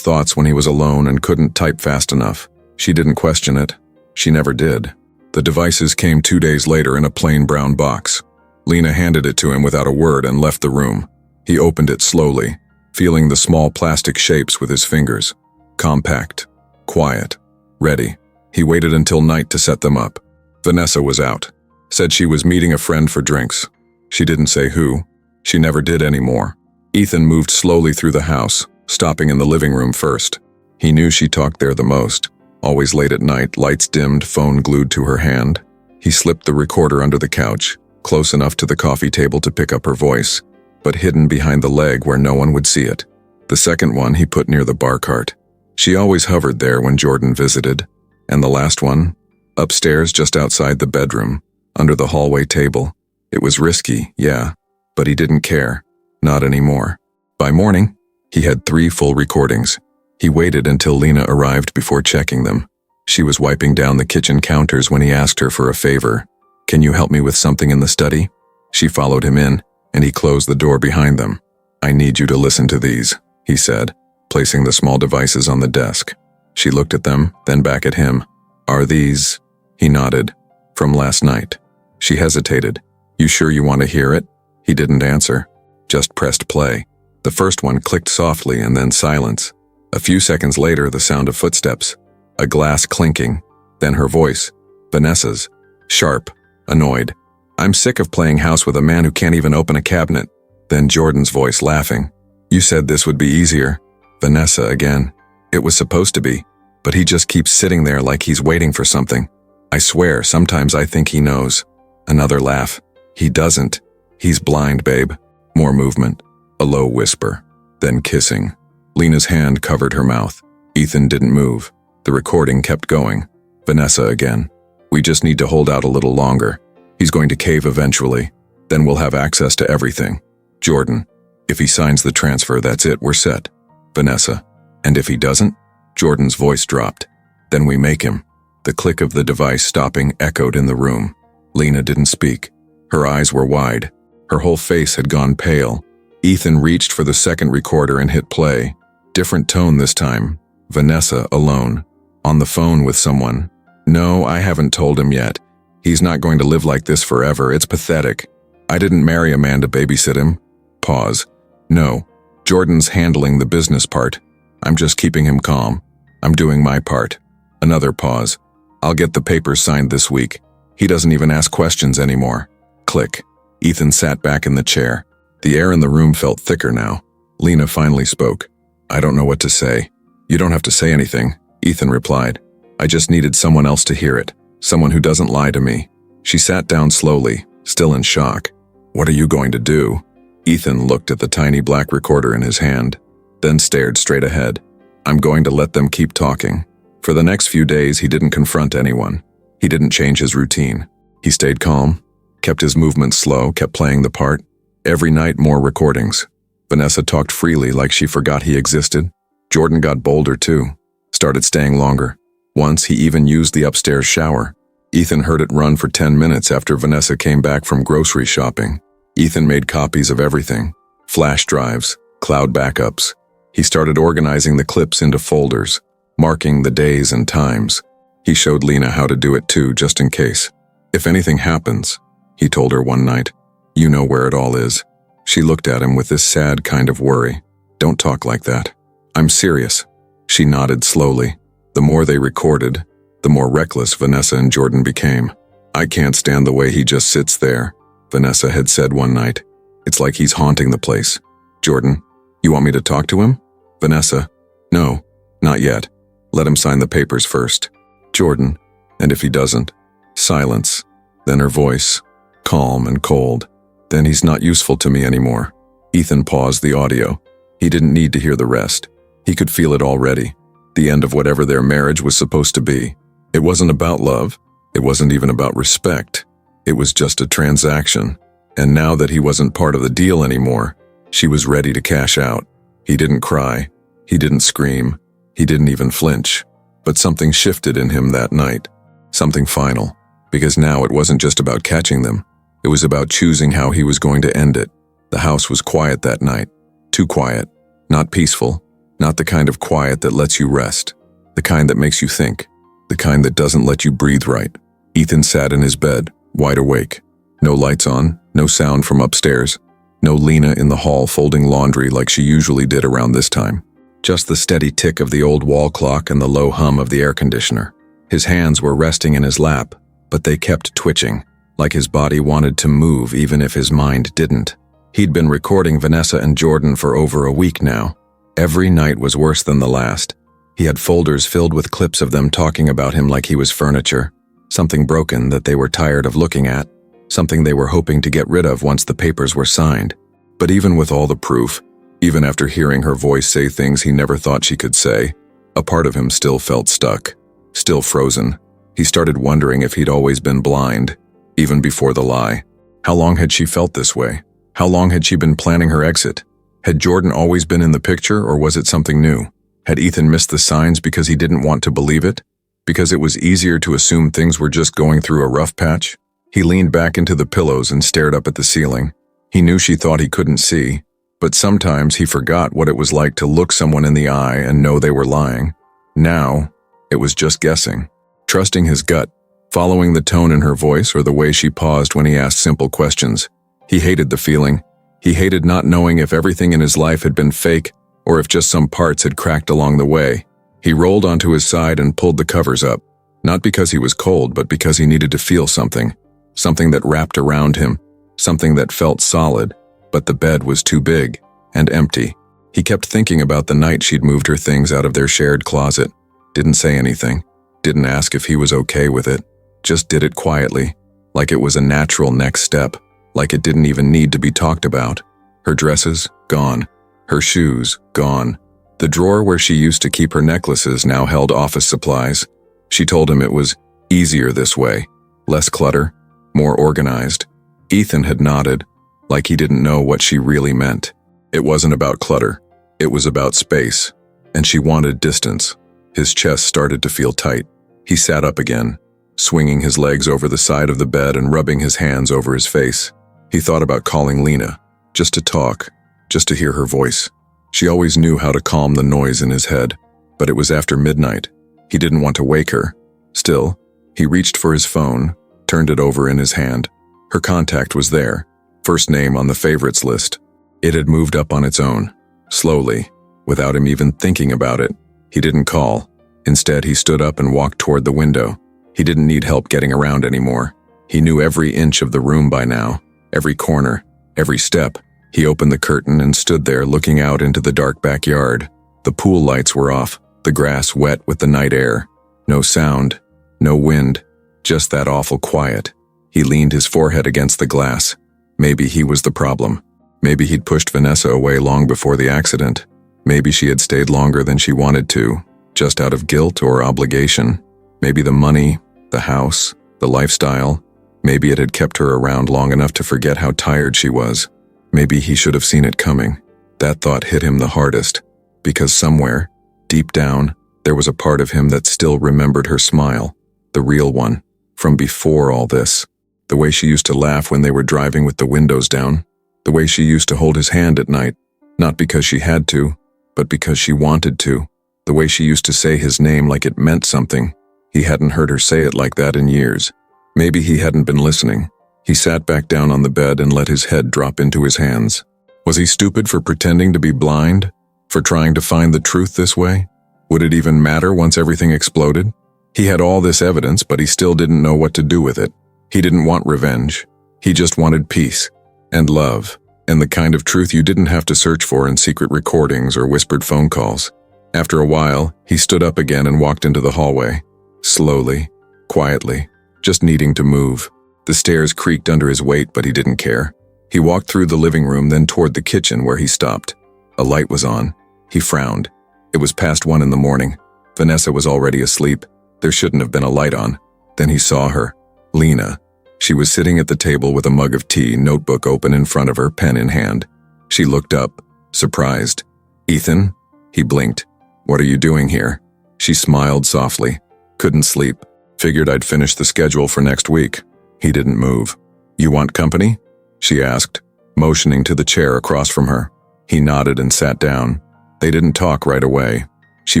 thoughts when he was alone and couldn't type fast enough. She didn't question it. She never did. The devices came 2 days later in a plain brown box. Lena handed it to him without a word and left the room. He opened it slowly, feeling the small plastic shapes with his fingers. Compact, quiet, ready. He waited until night to set them up. Vanessa was out. Said she was meeting a friend for drinks. She didn't say who. She never did anymore. Ethan moved slowly through the house, stopping in the living room first. He knew she talked there the most. Always late at night, lights dimmed, phone glued to her hand. He slipped the recorder under the couch, close enough to the coffee table to pick up her voice, but hidden behind the leg where no one would see it. The second one he put near the bar cart. She always hovered there when Jordan visited. And the last one, upstairs just outside the bedroom, under the hallway table. It was risky, yeah, but he didn't care. Not anymore. By morning, he had 3 full recordings. He waited until Lena arrived before checking them. She was wiping down the kitchen counters when he asked her for a favor. "Can you help me with something in the study?" She followed him in, and he closed the door behind them. "I need you to listen to these," he said, placing the small devices on the desk. She looked at them, then back at him. "Are these?" He nodded. "From last night." She hesitated. "You sure you want to hear it?" He didn't answer, just pressed play. The first one clicked softly and then silence. A few seconds later, the sound of footsteps, a glass clinking, then her voice, Vanessa's, sharp, annoyed. "I'm sick of playing house with a man who can't even open a cabinet." Then Jordan's voice laughing. "You said this would be easier." Vanessa again. "It was supposed to be, but he just keeps sitting there like he's waiting for something. I swear, sometimes I think he knows." Another laugh. "He doesn't. He's blind, babe." More movement. A low whisper. Then kissing. Lena's hand covered her mouth. Ethan didn't move. The recording kept going. Vanessa again. "We just need to hold out a little longer. He's going to cave eventually. Then we'll have access to everything." Jordan. "If he signs the transfer, that's it, we're set." Vanessa. "And if he doesn't?" Jordan's voice dropped. "Then we make him." The click of the device stopping echoed in the room. Lena didn't speak. Her eyes were wide. Her whole face had gone pale. Ethan reached for the second recorder and hit play. Different tone this time. Vanessa alone. On the phone with someone. "No, I haven't told him yet. He's not going to live like this forever. It's pathetic. I didn't marry a man to babysit him." Pause. "No. Jordan's handling the business part. I'm just keeping him calm. I'm doing my part." Another pause. "I'll get the papers signed this week. He doesn't even ask questions anymore." Click. Ethan sat back in the chair. The air in the room felt thicker now. Lena finally spoke. "I don't know what to say." "You don't have to say anything," Ethan replied. "I just needed someone else to hear it. Someone who doesn't lie to me." She sat down slowly, still in shock. "What are you going to do?" Ethan looked at the tiny black recorder in his hand, then stared straight ahead. "I'm going to let them keep talking." For the next few days, he didn't confront anyone. He didn't change his routine. He stayed calm, kept his movements slow, kept playing the part. Every night, more recordings. Vanessa talked freely like she forgot he existed. Jordan got bolder too, started staying longer. Once, he even used the upstairs shower. Ethan heard it run for 10 minutes after Vanessa came back from grocery shopping. Ethan made copies of everything. Flash drives, cloud backups. He started organizing the clips into folders, marking the days and times. He showed Lena how to do it too, just in case. "If anything happens," he told her one night, "you know where it all is." She looked at him with this sad kind of worry. "Don't talk like that." "I'm serious." She nodded slowly. The more they recorded, the more reckless Vanessa and Jordan became. "I can't stand the way he just sits there," Vanessa had said one night. "It's like he's haunting the place." Jordan, "You want me to talk to him?" Vanessa, "No, not yet. Let him sign the papers first." Jordan, "And if he doesn't?" Silence. Then her voice, calm and cold. "Then he's not useful to me anymore." Ethan paused the audio. He didn't need to hear the rest. He could feel it already. The end of whatever their marriage was supposed to be. It wasn't about love. It wasn't even about respect. It was just a transaction. And now that he wasn't part of the deal anymore, She was ready to cash out. He didn't cry. He didn't scream. He didn't even flinch. But something shifted in him that night. Something final. Because now it wasn't just about catching them. It was about choosing how he was going to end it. The house was quiet that night. Too quiet. Not peaceful. Not the kind of quiet that lets you rest. The kind that makes you think. The kind that doesn't let you breathe right. Ethan sat in his bed, wide awake. No lights on, no sound from upstairs. No Lena in the hall folding laundry like she usually did around this time. Just the steady tick of the old wall clock and the low hum of the air conditioner. His hands were resting in his lap, but they kept twitching, like his body wanted to move even if his mind didn't. He'd been recording Vanessa and Jordan for over a week now. Every night was worse than the last. He had folders filled with clips of them talking about him like he was furniture. Something broken that they were tired of looking at. Something they were hoping to get rid of once the papers were signed. But even with all the proof, even after hearing her voice say things he never thought she could say, a part of him still felt stuck, still frozen. He started wondering if he'd always been blind, even before the lie. How long had she felt this way? How long had she been planning her exit? Had Jordan always been in the picture, or was it something new? Had Ethan missed the signs because he didn't want to believe it? Because it was easier to assume things were just going through a rough patch? He leaned back into the pillows and stared up at the ceiling. He knew she thought he couldn't see, but sometimes he forgot what it was like to look someone in the eye and know they were lying. Now, it was just guessing, trusting his gut, following the tone in her voice or the way she paused when he asked simple questions. He hated the feeling. He hated not knowing if everything in his life had been fake or if just some parts had cracked along the way. He rolled onto his side and pulled the covers up, not because he was cold, but because he needed to feel something. Something that wrapped around him, something that felt solid, but the bed was too big and empty. He kept thinking about the night she'd moved her things out of their shared closet. Didn't say anything, didn't ask if he was okay with it, just did it quietly, like it was a natural next step, like it didn't even need to be talked about. Her dresses, gone. Her shoes, gone. The drawer where she used to keep her necklaces now held office supplies. She told him it was easier this way, less clutter, more organized. Ethan had nodded, like he didn't know what she really meant. It wasn't about clutter. It was about space, and she wanted distance. His chest started to feel tight. He sat up again, swinging his legs over the side of the bed and rubbing his hands over his face. He thought about calling Lena, just to talk, just to hear her voice. She always knew how to calm the noise in his head, but it was after midnight. He didn't want to wake her. Still, he reached for his phone, turned it over in his hand. Her contact was there, first name on the favorites list. It had moved up on its own, slowly, without him even thinking about it. He didn't call. Instead, he stood up and walked toward the window. He didn't need help getting around anymore. He knew every inch of the room by now, every corner, every step. He opened the curtain and stood there looking out into the dark backyard. The pool lights were off, the grass wet with the night air. No sound, no wind, just that awful quiet. He leaned his forehead against the glass. Maybe he was the problem. Maybe he'd pushed Vanessa away long before the accident. Maybe she had stayed longer than she wanted to, just out of guilt or obligation. Maybe the money, the house, the lifestyle. Maybe it had kept her around long enough to forget how tired she was. Maybe he should have seen it coming. That thought hit him the hardest, because somewhere, deep down, there was a part of him that still remembered her smile, the real one, from before all this. The way she used to laugh when they were driving with the windows down, the way she used to hold his hand at night, not because she had to, but because she wanted to, the way she used to say his name like it meant something. He hadn't heard her say it like that in years. Maybe he hadn't been listening. He sat back down on the bed and let his head drop into his hands. Was he stupid for pretending to be blind? For trying to find the truth this way? Would it even matter once everything exploded? He had all this evidence, but he still didn't know what to do with it. He didn't want revenge. He just wanted peace and love, and the kind of truth you didn't have to search for in secret recordings or whispered phone calls. After a while, he stood up again and walked into the hallway. Slowly, quietly, just needing to move. The stairs creaked under his weight, but he didn't care. He walked through the living room, then toward the kitchen where he stopped. A light was on. He frowned. It was past 1 a.m. Vanessa was already asleep. There shouldn't have been a light on. Then he saw her. Lena. She was sitting at the table with a mug of tea, notebook open in front of her, pen in hand. She looked up, surprised. "Ethan?" He blinked. "What are you doing here?" She smiled softly. "Couldn't sleep. Figured I'd finish the schedule for next week." He didn't move. "You want company?" she asked, motioning to the chair across from her. He nodded and sat down. They didn't talk right away. She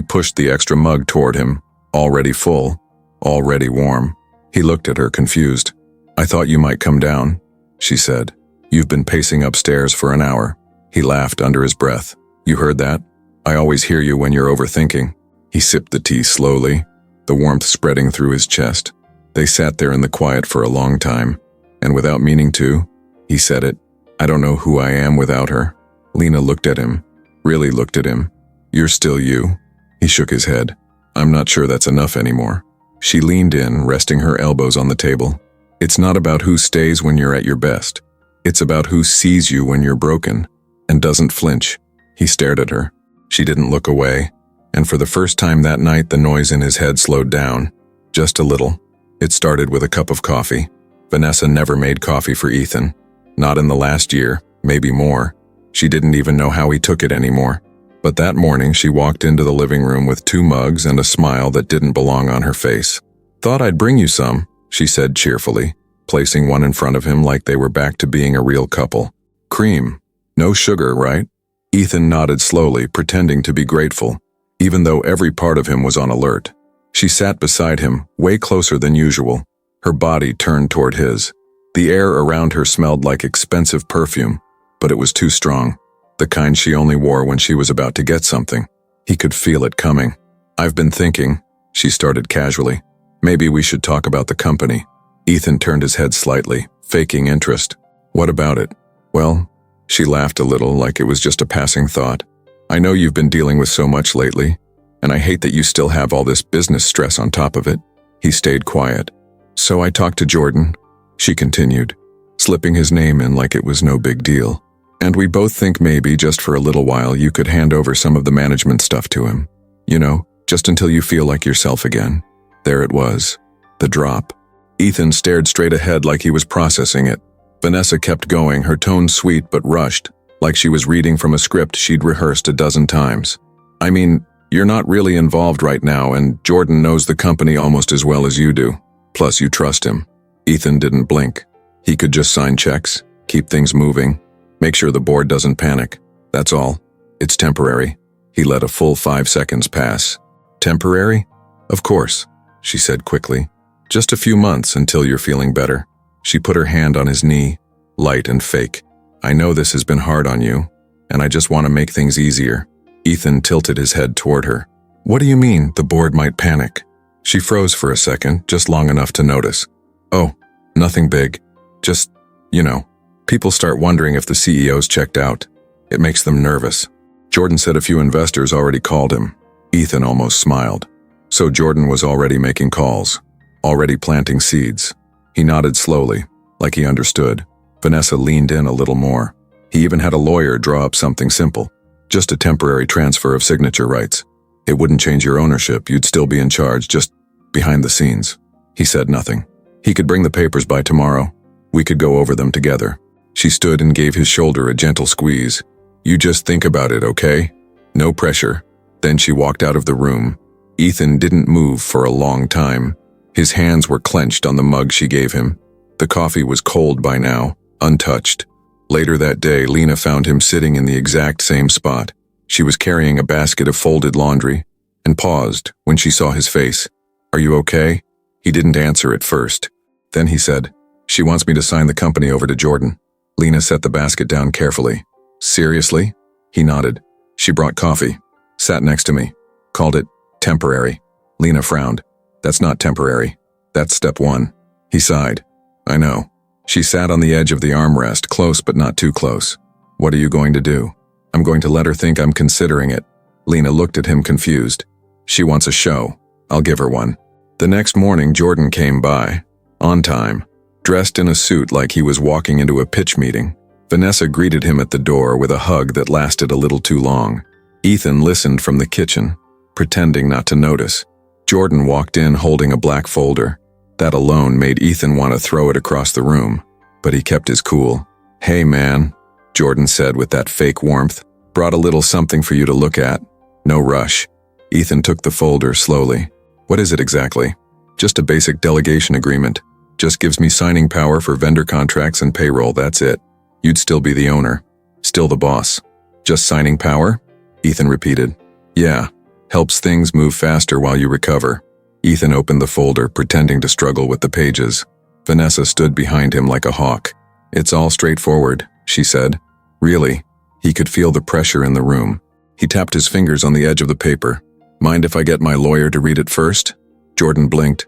pushed the extra mug toward him, already full, already warm. He looked at her, confused. "I thought you might come down," she said. "You've been pacing upstairs for an hour." He laughed under his breath. "You heard that? I always hear you when you're overthinking." He sipped the tea slowly, the warmth spreading through his chest. They sat there in the quiet for a long time, and without meaning to, he said it. "I don't know who I am without her." Lena looked at him, really looked at him. "You're still you." He shook his head. "I'm not sure that's enough anymore." She leaned in, resting her elbows on the table. "It's not about who stays when you're at your best. It's about who sees you when you're broken, and doesn't flinch." He stared at her. She didn't look away, and for the first time that night the noise in his head slowed down. Just a little. It started with a cup of coffee. Vanessa never made coffee for Ethan. Not in the last year, maybe more. She didn't even know how he took it anymore. But that morning she walked into the living room with 2 mugs and a smile that didn't belong on her face. "Thought I'd bring you some," she said cheerfully, placing one in front of him like they were back to being a real couple. "Cream. No sugar, right?" Ethan nodded slowly, pretending to be grateful, even though every part of him was on alert. She sat beside him, way closer than usual, her body turned toward his. The air around her smelled like expensive perfume, but it was too strong, the kind she only wore when she was about to get something. He could feel it coming. "I've been thinking," she started casually. "Maybe we should talk about the company." Ethan turned his head slightly, faking interest. "What about it?" "Well," she laughed a little, like it was just a passing thought. "I know you've been dealing with so much lately, and I hate that you still have all this business stress on top of it." He stayed quiet. "So I talked to Jordan," she continued, slipping his name in like it was no big deal. "And we both think maybe just for a little while you could hand over some of the management stuff to him. You know, just until you feel like yourself again." There it was. The drop. Ethan stared straight ahead like he was processing it. Vanessa kept going, her tone sweet but rushed, like she was reading from a script she'd rehearsed a dozen times. "I mean, you're not really involved right now, and Jordan knows the company almost as well as you do. Plus, you trust him." Ethan didn't blink. He could just sign checks, keep things moving, make sure the board doesn't panic. That's all. It's temporary. He let a full 5 seconds pass. "Temporary? Of course," she said quickly. "Just a few months until you're feeling better." She put her hand on his knee, light and fake. "I know this has been hard on you, and I just want to make things easier." Ethan tilted his head toward her. "What do you mean, the board might panic?" She froze for a second, just long enough to notice. "Oh, nothing big. Just, people start wondering if the CEO's checked out. It makes them nervous." Jordan said a few investors already called him. Ethan almost smiled. So Jordan was already making calls, already planting seeds. He nodded slowly, like he understood. Vanessa leaned in a little more. He even had a lawyer draw up something simple, just a temporary transfer of signature rights. It wouldn't change your ownership, you'd still be in charge, just behind the scenes. He said nothing. He could bring the papers by tomorrow. We could go over them together. She stood and gave his shoulder a gentle squeeze. "You just think about it, okay? No pressure." Then she walked out of the room. Ethan didn't move for a long time. His hands were clenched on the mug she gave him. The coffee was cold by now, untouched. Later that day, Lena found him sitting in the exact same spot. She was carrying a basket of folded laundry, and paused when she saw his face. "Are you okay?" He didn't answer at first. Then he said, "She wants me to sign the company over to Jordan." Lena set the basket down carefully. "Seriously?" He nodded. She brought coffee, sat next to me, called it temporary. Lena frowned. "That's not temporary. That's step 1. He sighed. "I know." She sat on the edge of the armrest, close but not too close. "What are you going to do?" "I'm going to let her think I'm considering it." Lena looked at him confused. "She wants a show. I'll give her one." The next morning, Jordan came by, on time, dressed in a suit like he was walking into a pitch meeting. Vanessa greeted him at the door with a hug that lasted a little too long. Ethan listened from the kitchen, pretending not to notice. Jordan walked in holding a black folder. That alone made Ethan want to throw it across the room, but he kept his cool. "Hey man," Jordan said with that fake warmth. Brought a little something for you to look at. No rush. Ethan took the folder slowly. What is it exactly? Just a basic delegation agreement. Just gives me signing power for vendor contracts and payroll, that's it. You'd still be the owner. Still the boss. Just signing power? Ethan repeated. Yeah. Helps things move faster while you recover. Ethan opened the folder, pretending to struggle with the pages. Vanessa stood behind him like a hawk. It's all straightforward, she said. Really? He could feel the pressure in the room. He tapped his fingers on the edge of the paper. Mind if I get my lawyer to read it first? Jordan blinked.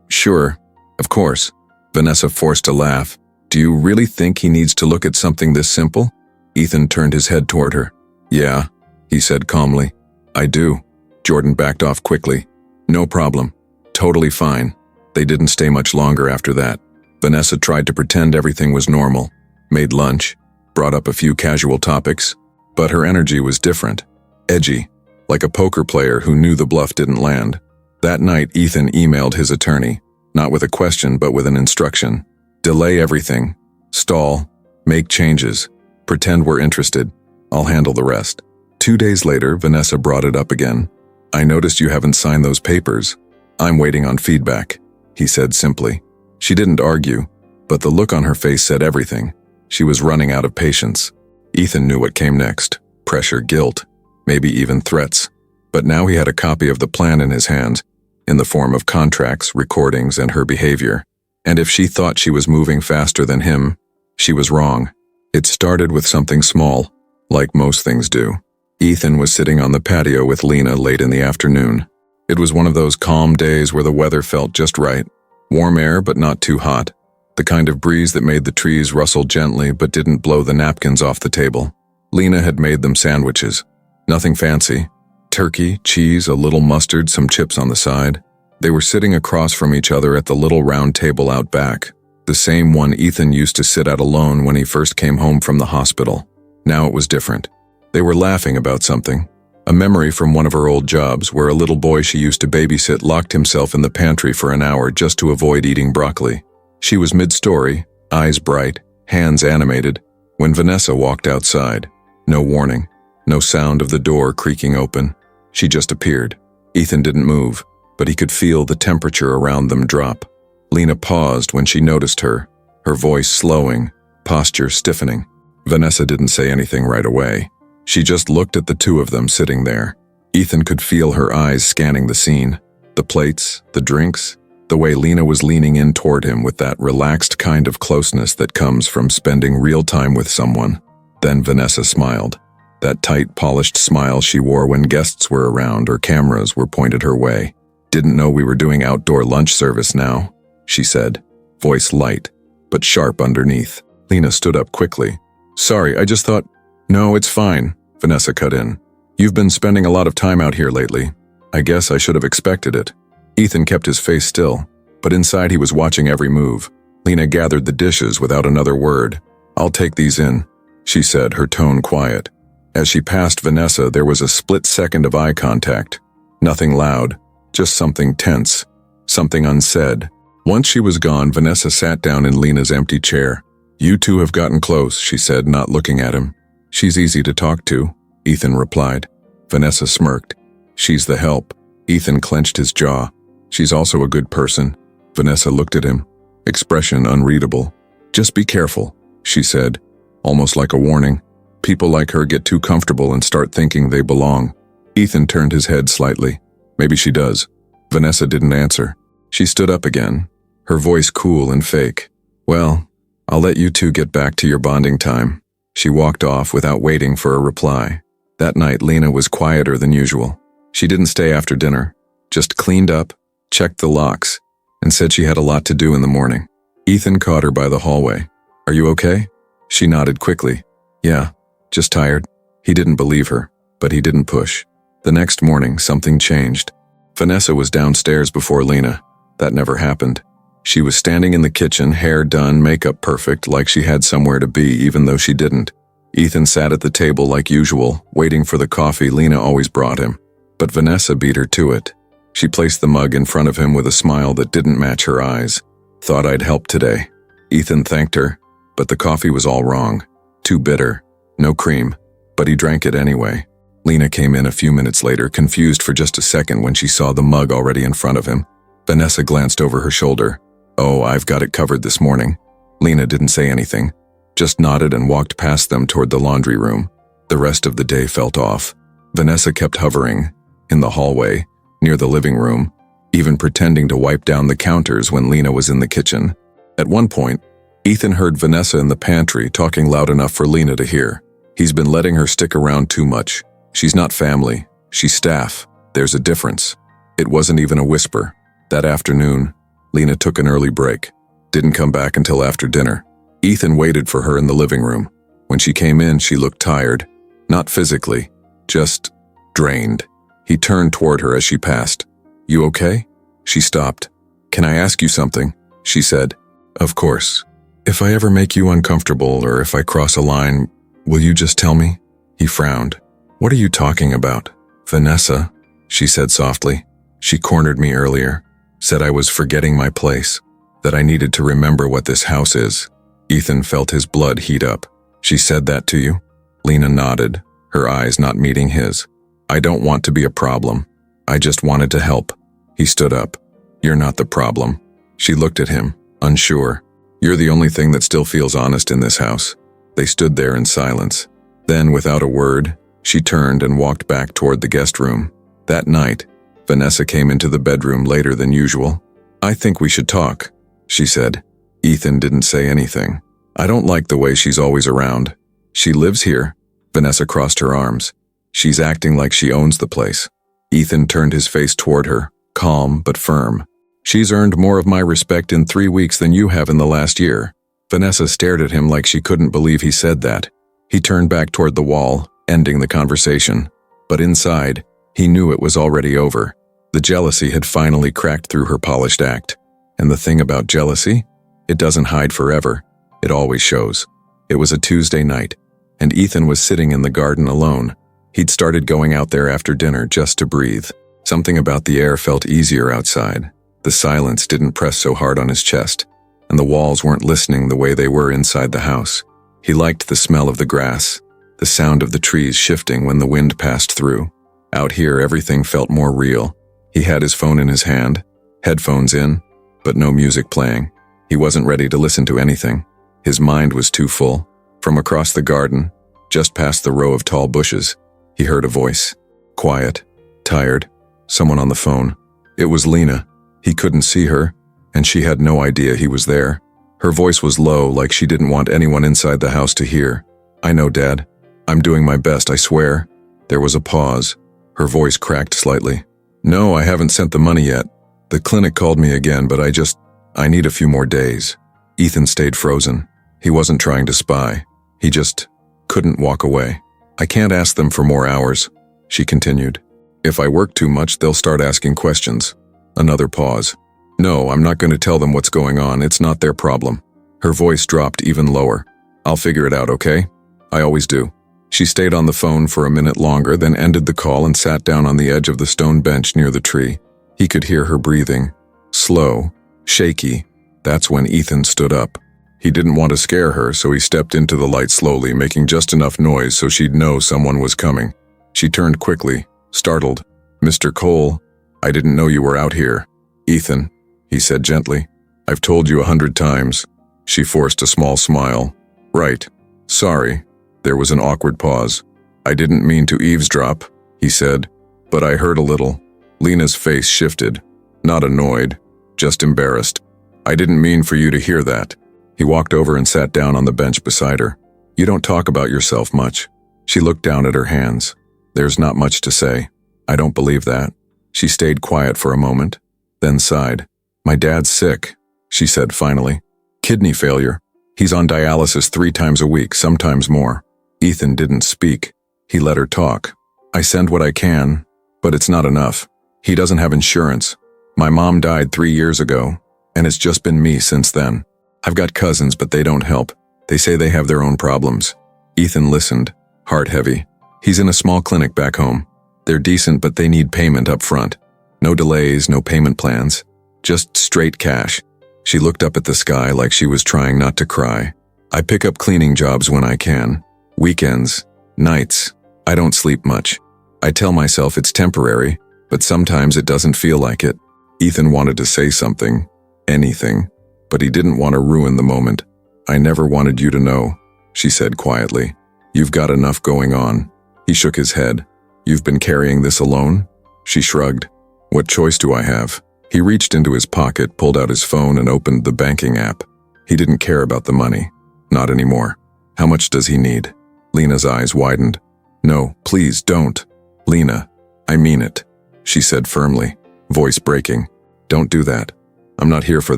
Sure. Of course. Vanessa forced a laugh. Do you really think he needs to look at something this simple? Ethan turned his head toward her. Yeah, he said calmly. I do. Jordan backed off quickly. No problem. Totally fine. They didn't stay much longer after that. Vanessa tried to pretend everything was normal, made lunch, brought up a few casual topics, but her energy was different, edgy, like a poker player who knew the bluff didn't land. That night, Ethan emailed his attorney, not with a question but with an instruction. Delay everything. Stall. Make changes. Pretend we're interested. I'll handle the rest. 2 days later, Vanessa brought it up again. I noticed you haven't signed those papers. I'm waiting on feedback, he said simply. She didn't argue, but the look on her face said everything. She was running out of patience. Ethan knew what came next. Pressure, guilt, maybe even threats. But now he had a copy of the plan in his hands, in the form of contracts, recordings, and her behavior. And if she thought she was moving faster than him, she was wrong. It started with something small, like most things do. Ethan was sitting on the patio with Lena late in the afternoon. It was one of those calm days where the weather felt just right. Warm air, but not too hot. The kind of breeze that made the trees rustle gently but didn't blow the napkins off the table. Lena had made them sandwiches. Nothing fancy. Turkey, cheese, a little mustard, some chips on the side. They were sitting across from each other at the little round table out back, the same one Ethan used to sit at alone when he first came home from the hospital. Now it was different. They were laughing about something. A memory from one of her old jobs where a little boy she used to babysit locked himself in the pantry for an hour just to avoid eating broccoli. She was mid-story, eyes bright, hands animated, when Vanessa walked outside. No warning, no sound of the door creaking open. She just appeared. Ethan didn't move, but he could feel the temperature around them drop. Lena paused when she noticed her, her voice slowing, posture stiffening. Vanessa didn't say anything right away. She just looked at the two of them sitting there. Ethan could feel her eyes scanning the scene, the plates, the drinks, the way Lena was leaning in toward him with that relaxed kind of closeness that comes from spending real time with someone. Then Vanessa smiled. That tight, polished smile she wore when guests were around or cameras were pointed her way. Didn't know we were doing outdoor lunch service now, she said, voice light, but sharp underneath. Lena stood up quickly. Sorry, I just thought… No, it's fine, Vanessa cut in. You've been spending a lot of time out here lately. I guess I should have expected it. Ethan kept his face still, but inside he was watching every move. Lena gathered the dishes without another word. I'll take these in, she said, her tone quiet. As she passed Vanessa, there was a split second of eye contact. Nothing loud, just something tense, something unsaid. Once she was gone, Vanessa sat down in Lena's empty chair. You two have gotten close, she said, not looking at him. She's easy to talk to, Ethan replied. Vanessa smirked. She's the help. Ethan clenched his jaw. She's also a good person. Vanessa looked at him, expression unreadable. Just be careful, she said, almost like a warning. People like her get too comfortable and start thinking they belong. Ethan turned his head slightly. Maybe she does. Vanessa didn't answer. She stood up again, her voice cool and fake. Well, I'll let you two get back to your bonding time. She walked off without waiting for a reply. That night, Lena was quieter than usual. She didn't stay after dinner, just cleaned up, checked the locks, and said she had a lot to do in the morning. Ethan caught her by the hallway. Are you okay? She nodded quickly. Yeah, just tired. He didn't believe her, but he didn't push. The next morning, something changed. Vanessa was downstairs before Lena. That never happened. She was standing in the kitchen, hair done, makeup perfect, like she had somewhere to be even though she didn't. Ethan sat at the table like usual, waiting for the coffee Lena always brought him. But Vanessa beat her to it. She placed the mug in front of him with a smile that didn't match her eyes. Thought I'd help today. Ethan thanked her, but the coffee was all wrong. Too bitter. No cream. But he drank it anyway. Lena came in a few minutes later, confused for just a second when she saw the mug already in front of him. Vanessa glanced over her shoulder. "Oh, I've got it covered this morning." Lena didn't say anything, just nodded and walked past them toward the laundry room. The rest of the day felt off. Vanessa kept hovering, in the hallway, near the living room, even pretending to wipe down the counters when Lena was in the kitchen. At one point, Ethan heard Vanessa in the pantry talking loud enough for Lena to hear. He's been letting her stick around too much. She's not family, she's staff. There's a difference. It wasn't even a whisper. That afternoon, Lena took an early break. Didn't come back until after dinner. Ethan waited for her in the living room. When she came in, she looked tired. Not physically, just drained. He turned toward her as she passed. "You okay?" She stopped. "Can I ask you something?" she said. "Of course. If I ever make you uncomfortable or if I cross a line, will you just tell me?" He frowned. "What are you talking about?" "Vanessa," she said softly. "She cornered me earlier, said I was forgetting my place, that I needed to remember what this house is." Ethan felt his blood heat up. "She said that to you?" Lena nodded, her eyes not meeting his. "I don't want to be a problem. I just wanted to help." He stood up. "You're not the problem." She looked at him, unsure. "You're the only thing that still feels honest in this house." They stood there in silence. Then, without a word, she turned and walked back toward the guest room. That night, Vanessa came into the bedroom later than usual. "I think we should talk," she said. Ethan didn't say anything. "I don't like the way she's always around. She lives here." Vanessa crossed her arms. "She's acting like she owns the place." Ethan turned his face toward her, calm but firm. "She's earned more of my respect in 3 weeks than you have in the last year." Vanessa stared at him like she couldn't believe he said that. He turned back toward the wall, ending the conversation. But inside, he knew it was already over. The jealousy had finally cracked through her polished act. And the thing about jealousy? It doesn't hide forever. It always shows. It was a Tuesday night, and Ethan was sitting in the garden alone. He'd started going out there after dinner just to breathe. Something about the air felt easier outside. The silence didn't press so hard on his chest, and the walls weren't listening the way they were inside the house. He liked the smell of the grass, the sound of the trees shifting when the wind passed through. Out here, everything felt more real. He had his phone in his hand, headphones in, but no music playing. He wasn't ready to listen to anything. His mind was too full. From across the garden, just past the row of tall bushes, he heard a voice. Quiet, tired, someone on the phone. It was Lena. He couldn't see her, and she had no idea he was there. Her voice was low, like she didn't want anyone inside the house to hear. "I know, Dad. I'm doing my best, I swear." There was a pause. Her voice cracked slightly. "No, I haven't sent the money yet. The clinic called me again, but I need a few more days." Ethan stayed frozen. He wasn't trying to spy. He just couldn't walk away. "I can't ask them for more hours," she continued. "If I work too much, they'll start asking questions." Another pause. "No, I'm not going to tell them what's going on. It's not their problem." Her voice dropped even lower. "I'll figure it out, okay? I always do." She stayed on the phone for a minute longer, then ended the call and sat down on the edge of the stone bench near the tree. He could hear her breathing. Slow, shaky. That's when Ethan stood up. He didn't want to scare her, so he stepped into the light slowly, making just enough noise so she'd know someone was coming. She turned quickly, startled. "Mr. Cole, I didn't know you were out here." "Ethan," he said gently, "I've told you 100 times." She forced a small smile. "Right. Sorry." There was an awkward pause. "I didn't mean to eavesdrop," he said, "but I heard a little." Lena's face shifted. Not annoyed, just embarrassed. "I didn't mean for you to hear that." He walked over and sat down on the bench beside her. "You don't talk about yourself much." She looked down at her hands. "There's not much to say." "I don't believe that." She stayed quiet for a moment, then sighed. "My dad's sick," she said finally. "Kidney failure. He's on dialysis 3 times a week, sometimes more." Ethan didn't speak. He let her talk. "I send what I can, but it's not enough. He doesn't have insurance. My mom died 3 years ago, and it's just been me since then. I've got cousins, but they don't help. They say they have their own problems." Ethan listened, heart heavy. "He's in a small clinic back home. They're decent, but they need payment up front. No delays, no payment plans. Just straight cash." She looked up at the sky like she was trying not to cry. I pick up cleaning jobs when I can. Weekends, nights. I don't sleep much. I tell myself it's temporary, but sometimes it doesn't feel like it. Ethan wanted to say something, anything, but he didn't want to ruin the moment. I never wanted you to know, she said quietly. You've got enough going on. He shook his head. You've been carrying this alone? She shrugged. What choice do I have? He reached into his pocket, pulled out his phone, and opened the banking app. He didn't care about the money. Not anymore. How much does he need? Lena's eyes widened. No, please don't. Lena, I mean it, she said firmly, voice breaking. Don't do that. I'm not here for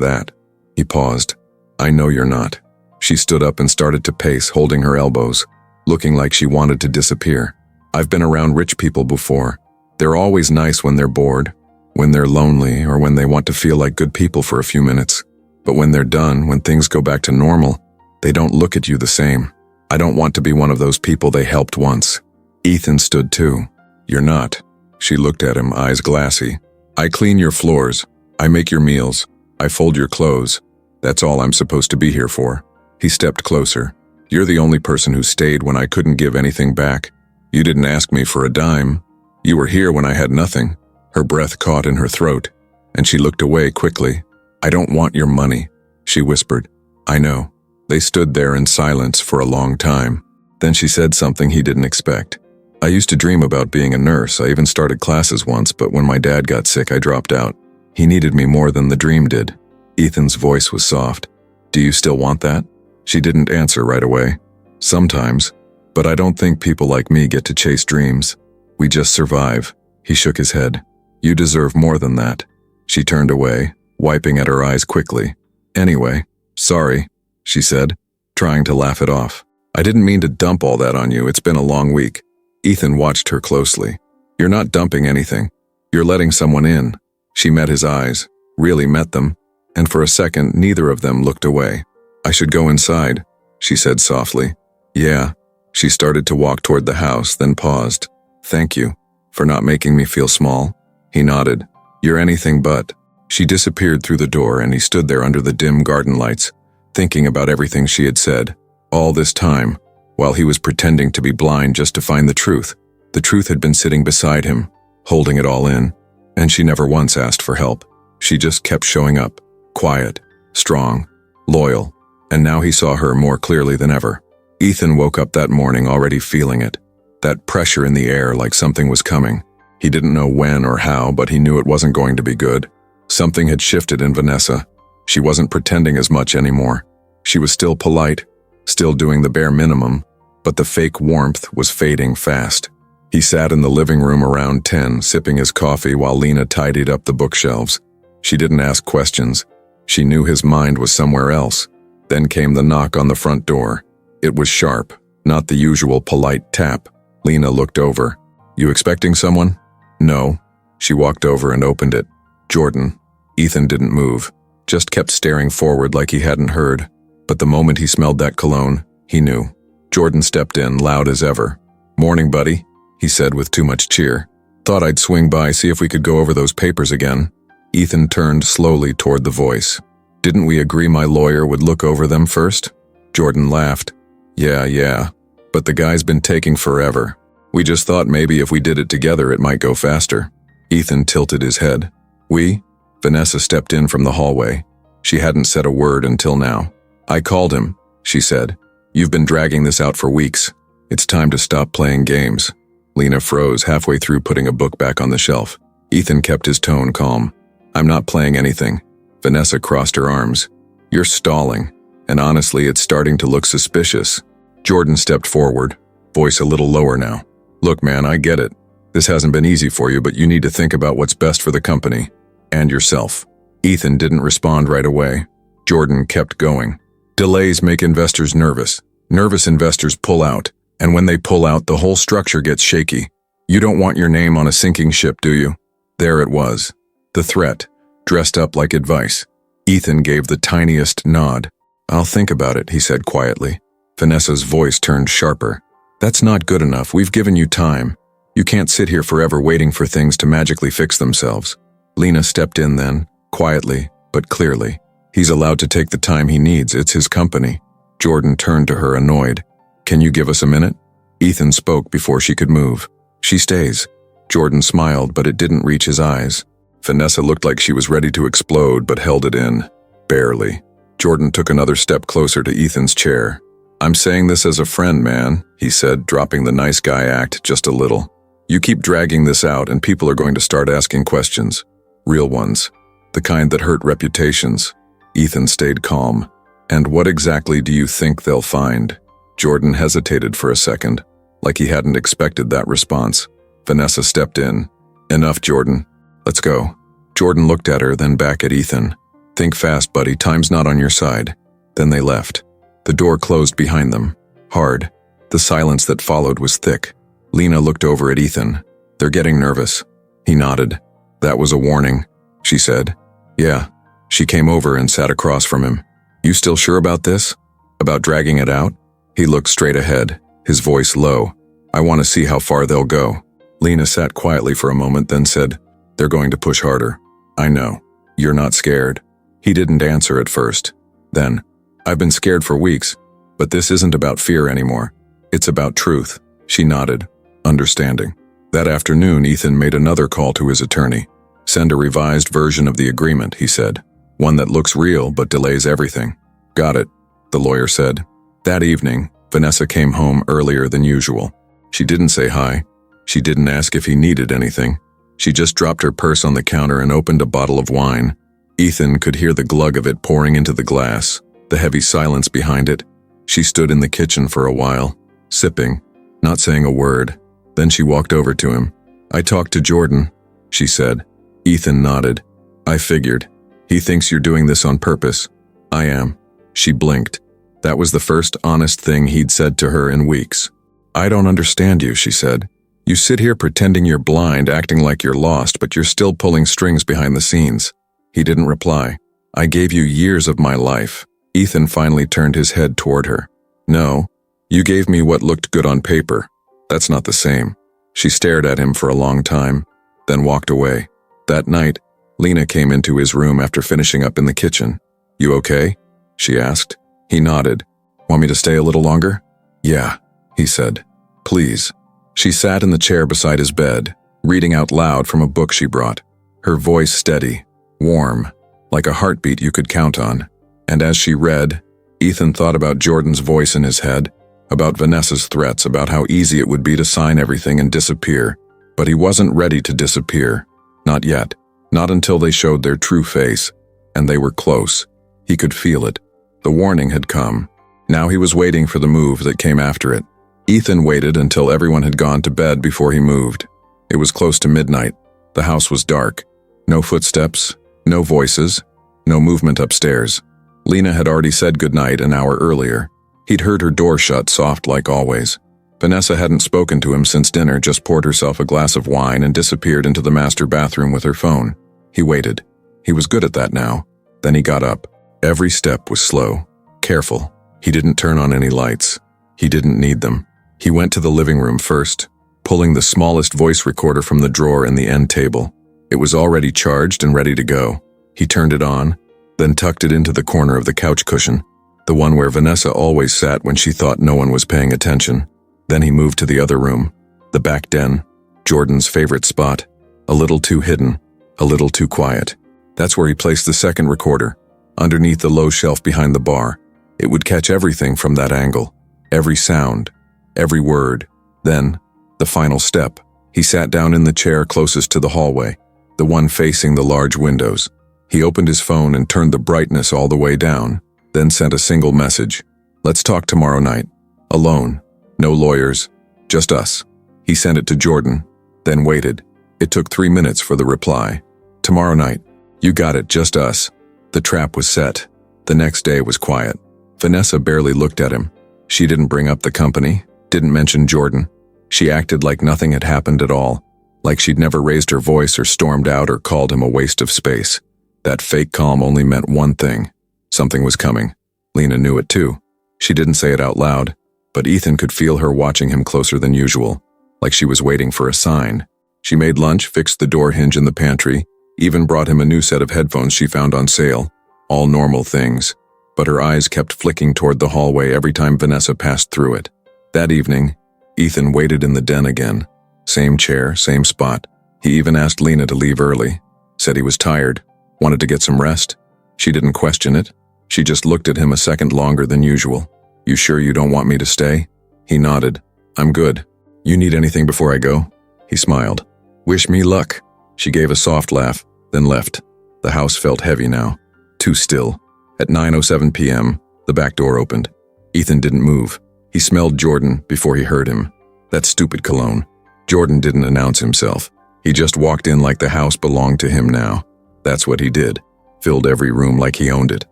that. He paused. I know you're not. She stood up and started to pace, holding her elbows, looking like she wanted to disappear. I've been around rich people before. They're always nice when they're bored, when they're lonely, or when they want to feel like good people for a few minutes. But when they're done, when things go back to normal, they don't look at you the same. I don't want to be one of those people they helped once. Ethan stood too. You're not. She looked at him, eyes glassy. I clean your floors. I make your meals. I fold your clothes. That's all I'm supposed to be here for. He stepped closer. You're the only person who stayed when I couldn't give anything back. You didn't ask me for a dime. You were here when I had nothing. Her breath caught in her throat, and she looked away quickly. I don't want your money, she whispered. I know. They stood there in silence for a long time. Then she said something he didn't expect. I used to dream about being a nurse. I even started classes once, but when my dad got sick, I dropped out. He needed me more than the dream did. Ethan's voice was soft. Do you still want that? She didn't answer right away. Sometimes, but I don't think people like me get to chase dreams. We just survive. He shook his head. You deserve more than that. She turned away, wiping at her eyes quickly. Anyway, sorry, she said, trying to laugh it off. I didn't mean to dump all that on you. It's been a long week. Ethan watched her closely. You're not dumping anything. You're letting someone in. She met his eyes, really met them, and for a second neither of them looked away. I should go inside, she said softly. Yeah. She started to walk toward the house, then paused. Thank you for not making me feel small. He nodded. You're anything but. She disappeared through the door, and he stood there under the dim garden lights, thinking about everything she had said. All this time, while he was pretending to be blind just to find the truth had been sitting beside him, holding it all in, and she never once asked for help. She just kept showing up, quiet, strong, loyal, and now he saw her more clearly than ever. Ethan woke up that morning already feeling it, that pressure in the air like something was coming. He didn't know when or how, but he knew it wasn't going to be good. Something had shifted in Vanessa. She wasn't pretending as much anymore. She was still polite, still doing the bare minimum, but the fake warmth was fading fast. He sat in the living room around 10, sipping his coffee while Lena tidied up the bookshelves. She didn't ask questions. She knew his mind was somewhere else. Then came the knock on the front door. It was sharp, not the usual polite tap. Lena looked over. You expecting someone? No. She walked over and opened it. Jordan. Ethan didn't move, just kept staring forward like he hadn't heard. But the moment he smelled that cologne, he knew. Jordan stepped in, loud as ever. Morning, buddy, he said with too much cheer. Thought I'd swing by, see if we could go over those papers again. Ethan turned slowly toward the voice. Didn't we agree my lawyer would look over them first? Jordan laughed. Yeah, but the guy's been taking forever. We just thought maybe if we did it together it might go faster. Ethan tilted his head. We? Vanessa stepped in from the hallway. She hadn't said a word until now. I called him, she said. You've been dragging this out for weeks. It's time to stop playing games. Lena froze halfway through putting a book back on the shelf. Ethan kept his tone calm. I'm not playing anything. Vanessa crossed her arms. You're stalling, and honestly it's starting to look suspicious. Jordan stepped forward, voice a little lower now. Look, man, I get it. This hasn't been easy for you, but you need to think about what's best for the company. And yourself. Ethan didn't respond right away. Jordan kept going. Delays make investors nervous. Nervous investors pull out, and when they pull out, the whole structure gets shaky. You don't want your name on a sinking ship, do you? There it was. The threat, dressed up like advice. Ethan gave the tiniest nod. I'll think about it, he said quietly. Vanessa's voice turned sharper. That's not good enough. We've given you time. You can't sit here forever waiting for things to magically fix themselves. Lena stepped in then, quietly, but clearly. He's allowed to take the time he needs. It's his company. Jordan turned to her, annoyed. Can you give us a minute? Ethan spoke before she could move. She stays. Jordan smiled, but it didn't reach his eyes. Vanessa looked like she was ready to explode, but held it in. Barely. Jordan took another step closer to Ethan's chair. I'm saying this as a friend, man, he said, dropping the nice guy act just a little. You keep dragging this out and people are going to start asking questions. Real ones. The kind that hurt reputations. Ethan stayed calm. And what exactly do you think they'll find? Jordan hesitated for a second, like he hadn't expected that response. Vanessa stepped in. Enough, Jordan. Let's go. Jordan looked at her, then back at Ethan. Think fast, buddy. Time's not on your side. Then they left. The door closed behind them. Hard. The silence that followed was thick. Lena looked over at Ethan. They're getting nervous. He nodded. That was a warning, she said. Yeah. She came over and sat across from him. You still sure about this? About dragging it out? He looked straight ahead, his voice low. I want to see how far they'll go. Lena sat quietly for a moment, then said, They're going to push harder. I know. You're not scared. He didn't answer at first. Then, I've been scared for weeks, but this isn't about fear anymore. It's about truth. She nodded, understanding. That afternoon, Ethan made another call to his attorney. Send a revised version of the agreement, he said. One that looks real but delays everything. Got it, the lawyer said. That evening, Vanessa came home earlier than usual. She didn't say hi. She didn't ask if he needed anything. She just dropped her purse on the counter and opened a bottle of wine. Ethan could hear the glug of it pouring into the glass, the heavy silence behind it. She stood in the kitchen for a while, sipping, not saying a word. Then she walked over to him. I talked to Jordan, she said. Ethan nodded. I figured. He thinks you're doing this on purpose. I am. She blinked. That was the first honest thing he'd said to her in weeks. I don't understand you, she said. You sit here pretending you're blind, acting like you're lost, but you're still pulling strings behind the scenes. He didn't reply. I gave you years of my life. Ethan finally turned his head toward her. No, you gave me what looked good on paper. That's not the same. She stared at him for a long time, then walked away. That night, Lena came into his room after finishing up in the kitchen. You okay? She asked. He nodded. Want me to stay a little longer? Yeah, he said. Please. She sat in the chair beside his bed, reading out loud from a book she brought. Her voice steady, warm, like a heartbeat you could count on. And as she read, Ethan thought about Jordan's voice in his head, about Vanessa's threats, about how easy it would be to sign everything and disappear. But he wasn't ready to disappear. Not yet. Not until they showed their true face. And they were close. He could feel it. The warning had come. Now he was waiting for the move that came after it. Ethan waited until everyone had gone to bed before he moved. It was close to midnight. The house was dark. No footsteps, no voices, no movement upstairs. Lena had already said goodnight an hour earlier. He'd heard her door shut, soft like always. Vanessa hadn't spoken to him since dinner, just poured herself a glass of wine and disappeared into the master bathroom with her phone. He waited. He was good at that now. Then he got up. Every step was slow, careful. He didn't turn on any lights. He didn't need them. He went to the living room first, pulling the smallest voice recorder from the drawer in the end table. It was already charged and ready to go. He turned it on, then tucked it into the corner of the couch cushion, the one where Vanessa always sat when she thought no one was paying attention. Then he moved to the other room, the back den, Jordan's favorite spot, a little too hidden, a little too quiet. That's where he placed the second recorder, underneath the low shelf behind the bar. It would catch everything from that angle, every sound, every word. Then, the final step. He sat down in the chair closest to the hallway, the one facing the large windows. He opened his phone and turned the brightness all the way down, then sent a single message. Let's talk tomorrow night. Alone. No lawyers. Just us. He sent it to Jordan, then waited. It took 3 minutes for the reply. Tomorrow night. You got it, just us. The trap was set. The next day was quiet. Vanessa barely looked at him. She didn't bring up the company, didn't mention Jordan. She acted like nothing had happened at all, like she'd never raised her voice or stormed out or called him a waste of space. That fake calm only meant one thing. Something was coming. Lena knew it too. She didn't say it out loud, but Ethan could feel her watching him closer than usual, like she was waiting for a sign. She made lunch, fixed the door hinge in the pantry, even brought him a new set of headphones she found on sale. All normal things. but her eyes kept flicking toward the hallway every time Vanessa passed through it. That evening, Ethan waited in the den again. Same chair, same spot. He even asked Lena to leave early. Said he was tired, wanted to get some rest. She didn't question it. She just looked at him a second longer than usual. "You sure you don't want me to stay?" He nodded. "I'm good. You need anything before I go?" He smiled. "Wish me luck." She gave a soft laugh, then left. The house felt heavy now. Too still. At 9:07 p.m., the back door opened. Ethan didn't move. He smelled Jordan before he heard him. That stupid cologne. Jordan didn't announce himself. He just walked in like the house belonged to him now. That's what he did. Filled every room like he owned it.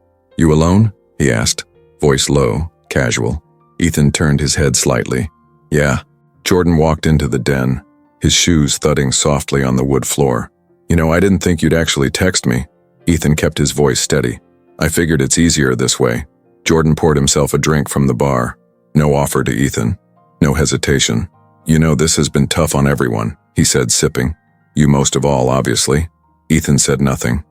"You alone?" he asked, voice low, casual. Ethan turned his head slightly. "Yeah." Jordan walked into the den, his shoes thudding softly on the wood floor. I didn't think you'd actually text me." Ethan kept his voice steady. "I figured it's easier this way." Jordan poured himself a drink from the bar. No offer to Ethan. No hesitation. "This has been tough on everyone," he said, sipping. "You most of all, obviously." Ethan said nothing.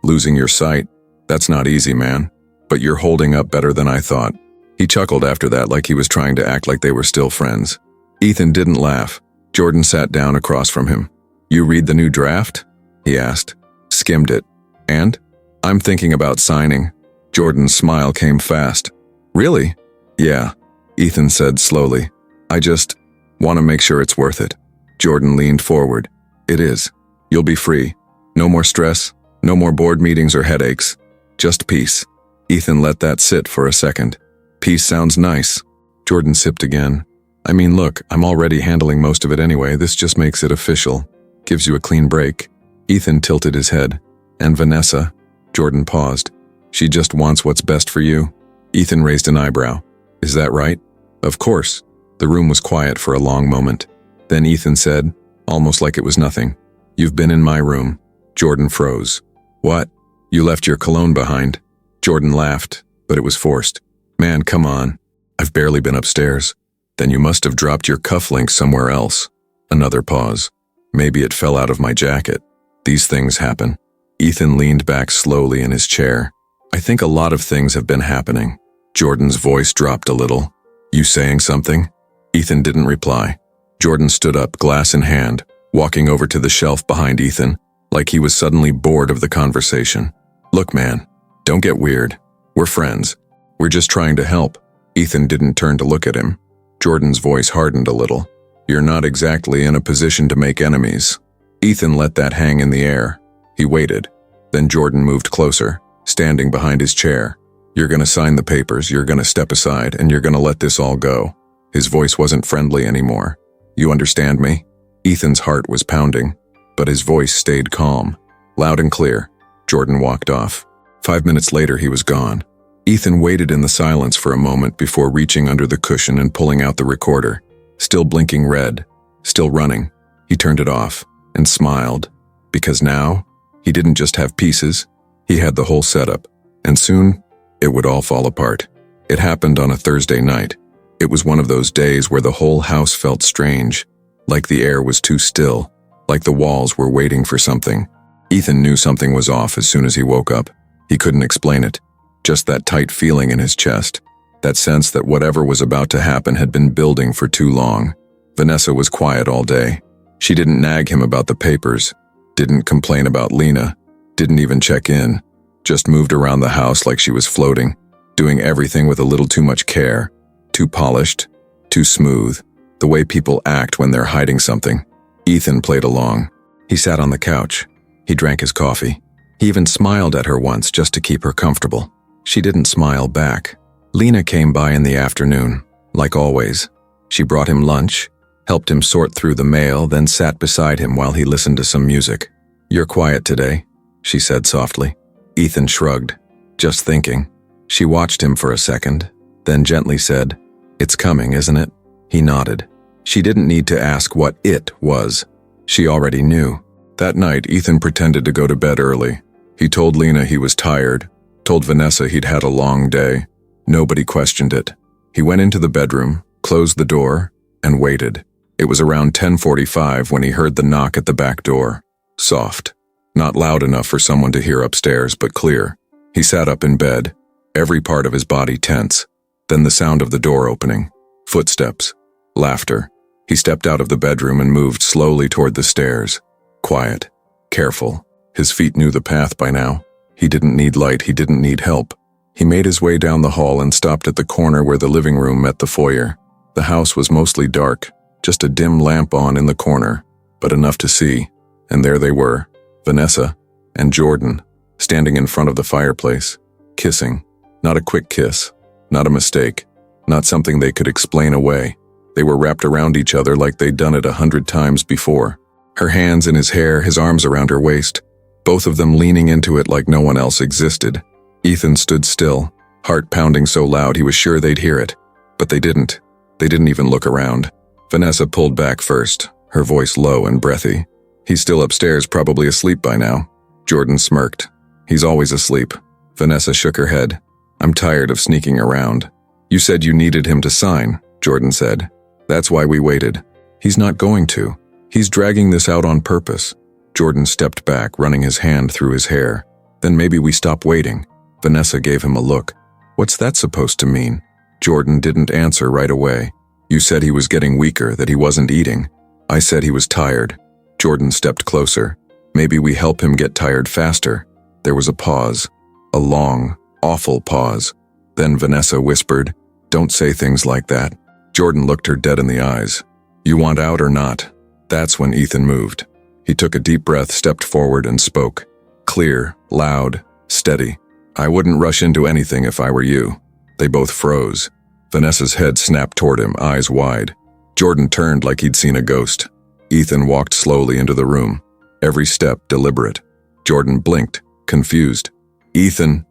Losing your sight. That's not easy, man. But you're holding up better than I thought." He chuckled after that like he was trying to act like they were still friends. Ethan didn't laugh. Jordan sat down across from him. "You read the new draft?" he asked. "Skimmed it. And?" "I'm thinking about signing." Jordan's smile came fast. "Really?" "Yeah," Ethan said slowly. "I just want to make sure it's worth it." Jordan leaned forward. "It is. You'll be free. No more stress, no more board meetings or headaches. Just peace." Ethan let that sit for a second. "Peace sounds nice." Jordan sipped again. Look, I'm already handling most of it anyway. This just makes it official. Gives you a clean break." Ethan tilted his head. "And Vanessa?" Jordan paused. "She just wants what's best for you." Ethan raised an eyebrow. "Is that right?" "Of course." The room was quiet for a long moment. Then Ethan said, almost like it was nothing, "You've been in my room." Jordan froze. "What? You left your cologne behind?" Jordan laughed, but it was forced. "Man, come on. I've barely been upstairs." "Then you must have dropped your cufflinks somewhere else." Another pause. "Maybe it fell out of my jacket. These things happen." Ethan leaned back slowly in his chair. "I think a lot of things have been happening." Jordan's voice dropped a little. "You saying something?" Ethan didn't reply. Jordan stood up, glass in hand, walking over to the shelf behind Ethan, like he was suddenly bored of the conversation. "Look, man, don't get weird. We're friends. We're just trying to help." Ethan didn't turn to look at him. Jordan's voice hardened a little. "You're not exactly in a position to make enemies." Ethan let that hang in the air. He waited. Then Jordan moved closer, standing behind his chair. "You're gonna sign the papers, you're gonna step aside, and you're gonna let this all go." His voice wasn't friendly anymore. "You understand me?" Ethan's heart was pounding, but his voice stayed calm. Loud and clear. Jordan walked off. 5 minutes later, he was gone. Ethan waited in the silence for a moment before reaching under the cushion and pulling out the recorder. Still blinking red, still running. He turned it off and smiled, because now he didn't just have pieces, he had the whole setup, and soon it would all fall apart. It happened on a Thursday night. It was one of those days where the whole house felt strange, like the air was too still, like the walls were waiting for something. Ethan knew something was off as soon as he woke up. He couldn't explain it. Just that tight feeling in his chest. That sense that whatever was about to happen had been building for too long. Vanessa was quiet all day. She didn't nag him about the papers, didn't complain about Lena, didn't even check in. Just moved around the house like she was floating, doing everything with a little too much care. Too polished, too smooth. The way people act when they're hiding something. Ethan played along. He sat on the couch. He drank his coffee. He even smiled at her once just to keep her comfortable. She didn't smile back. Lena came by in the afternoon, like always. She brought him lunch, helped him sort through the mail, then sat beside him while he listened to some music. "You're quiet today," she said softly. Ethan shrugged. "Just thinking." She watched him for a second, then gently said, "It's coming, isn't it?" He nodded. She didn't need to ask what it was. She already knew. That night, Ethan pretended to go to bed early. He told Lena he was tired, told Vanessa he'd had a long day. Nobody questioned it. He went into the bedroom, closed the door, and waited. It was around 10:45 when he heard the knock at the back door. Soft. Not loud enough for someone to hear upstairs, but clear. He sat up in bed. every part of his body tense. Then the sound of the door opening, footsteps, laughter. He stepped out of the bedroom and moved slowly toward the stairs. Quiet, careful. His feet knew the path by now. He didn't need light, he didn't need help. He made his way down the hall and stopped at the corner where the living room met the foyer. The house was mostly dark, just a dim lamp on in the corner, but enough to see. And there they were, Vanessa and Jordan, standing in front of the fireplace, kissing. Not a quick kiss, not a mistake, not something they could explain away. They were wrapped around each other like they'd done it 100 times before. Her hands in his hair, his arms around her waist, both of them leaning into it like no one else existed. Ethan stood still, heart pounding so loud he was sure they'd hear it. But they didn't. They didn't even look around. Vanessa pulled back first, her voice low and breathy. He's still upstairs, probably asleep by now. Jordan smirked. He's always asleep. Vanessa shook her head. I'm tired of sneaking around. You said you needed him to sign, Jordan said. That's why we waited. He's not going to. He's dragging this out on purpose. Jordan stepped back, running his hand through his hair. Then maybe we stop waiting. Vanessa gave him a look. What's that supposed to mean? Jordan didn't answer right away. You said he was getting weaker, that he wasn't eating. I said he was tired. Jordan stepped closer. Maybe we help him get tired faster. There was a pause. A long, awful pause. Then Vanessa whispered, Don't say things like that. Jordan looked her dead in the eyes. You want out or not? That's when Ethan moved. He took a deep breath, stepped forward, and spoke. Clear, loud, steady. I wouldn't rush into anything if I were you. They both froze. Vanessa's head snapped toward him, eyes wide. Jordan turned like he'd seen a ghost. Ethan walked slowly into the room, every step deliberate. Jordan blinked, confused. Ethan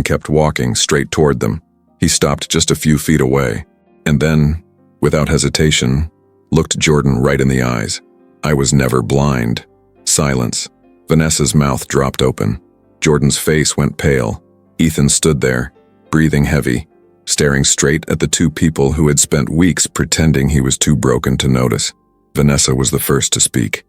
kept walking straight toward them. He stopped just a few feet away, and then, without hesitation, looked Jordan right in the eyes. I was never blind. Silence. Vanessa's mouth dropped open. Jordan's face went pale. Ethan stood there, breathing heavy, staring straight at the two people who had spent weeks pretending he was too broken to notice. Vanessa was the first to speak.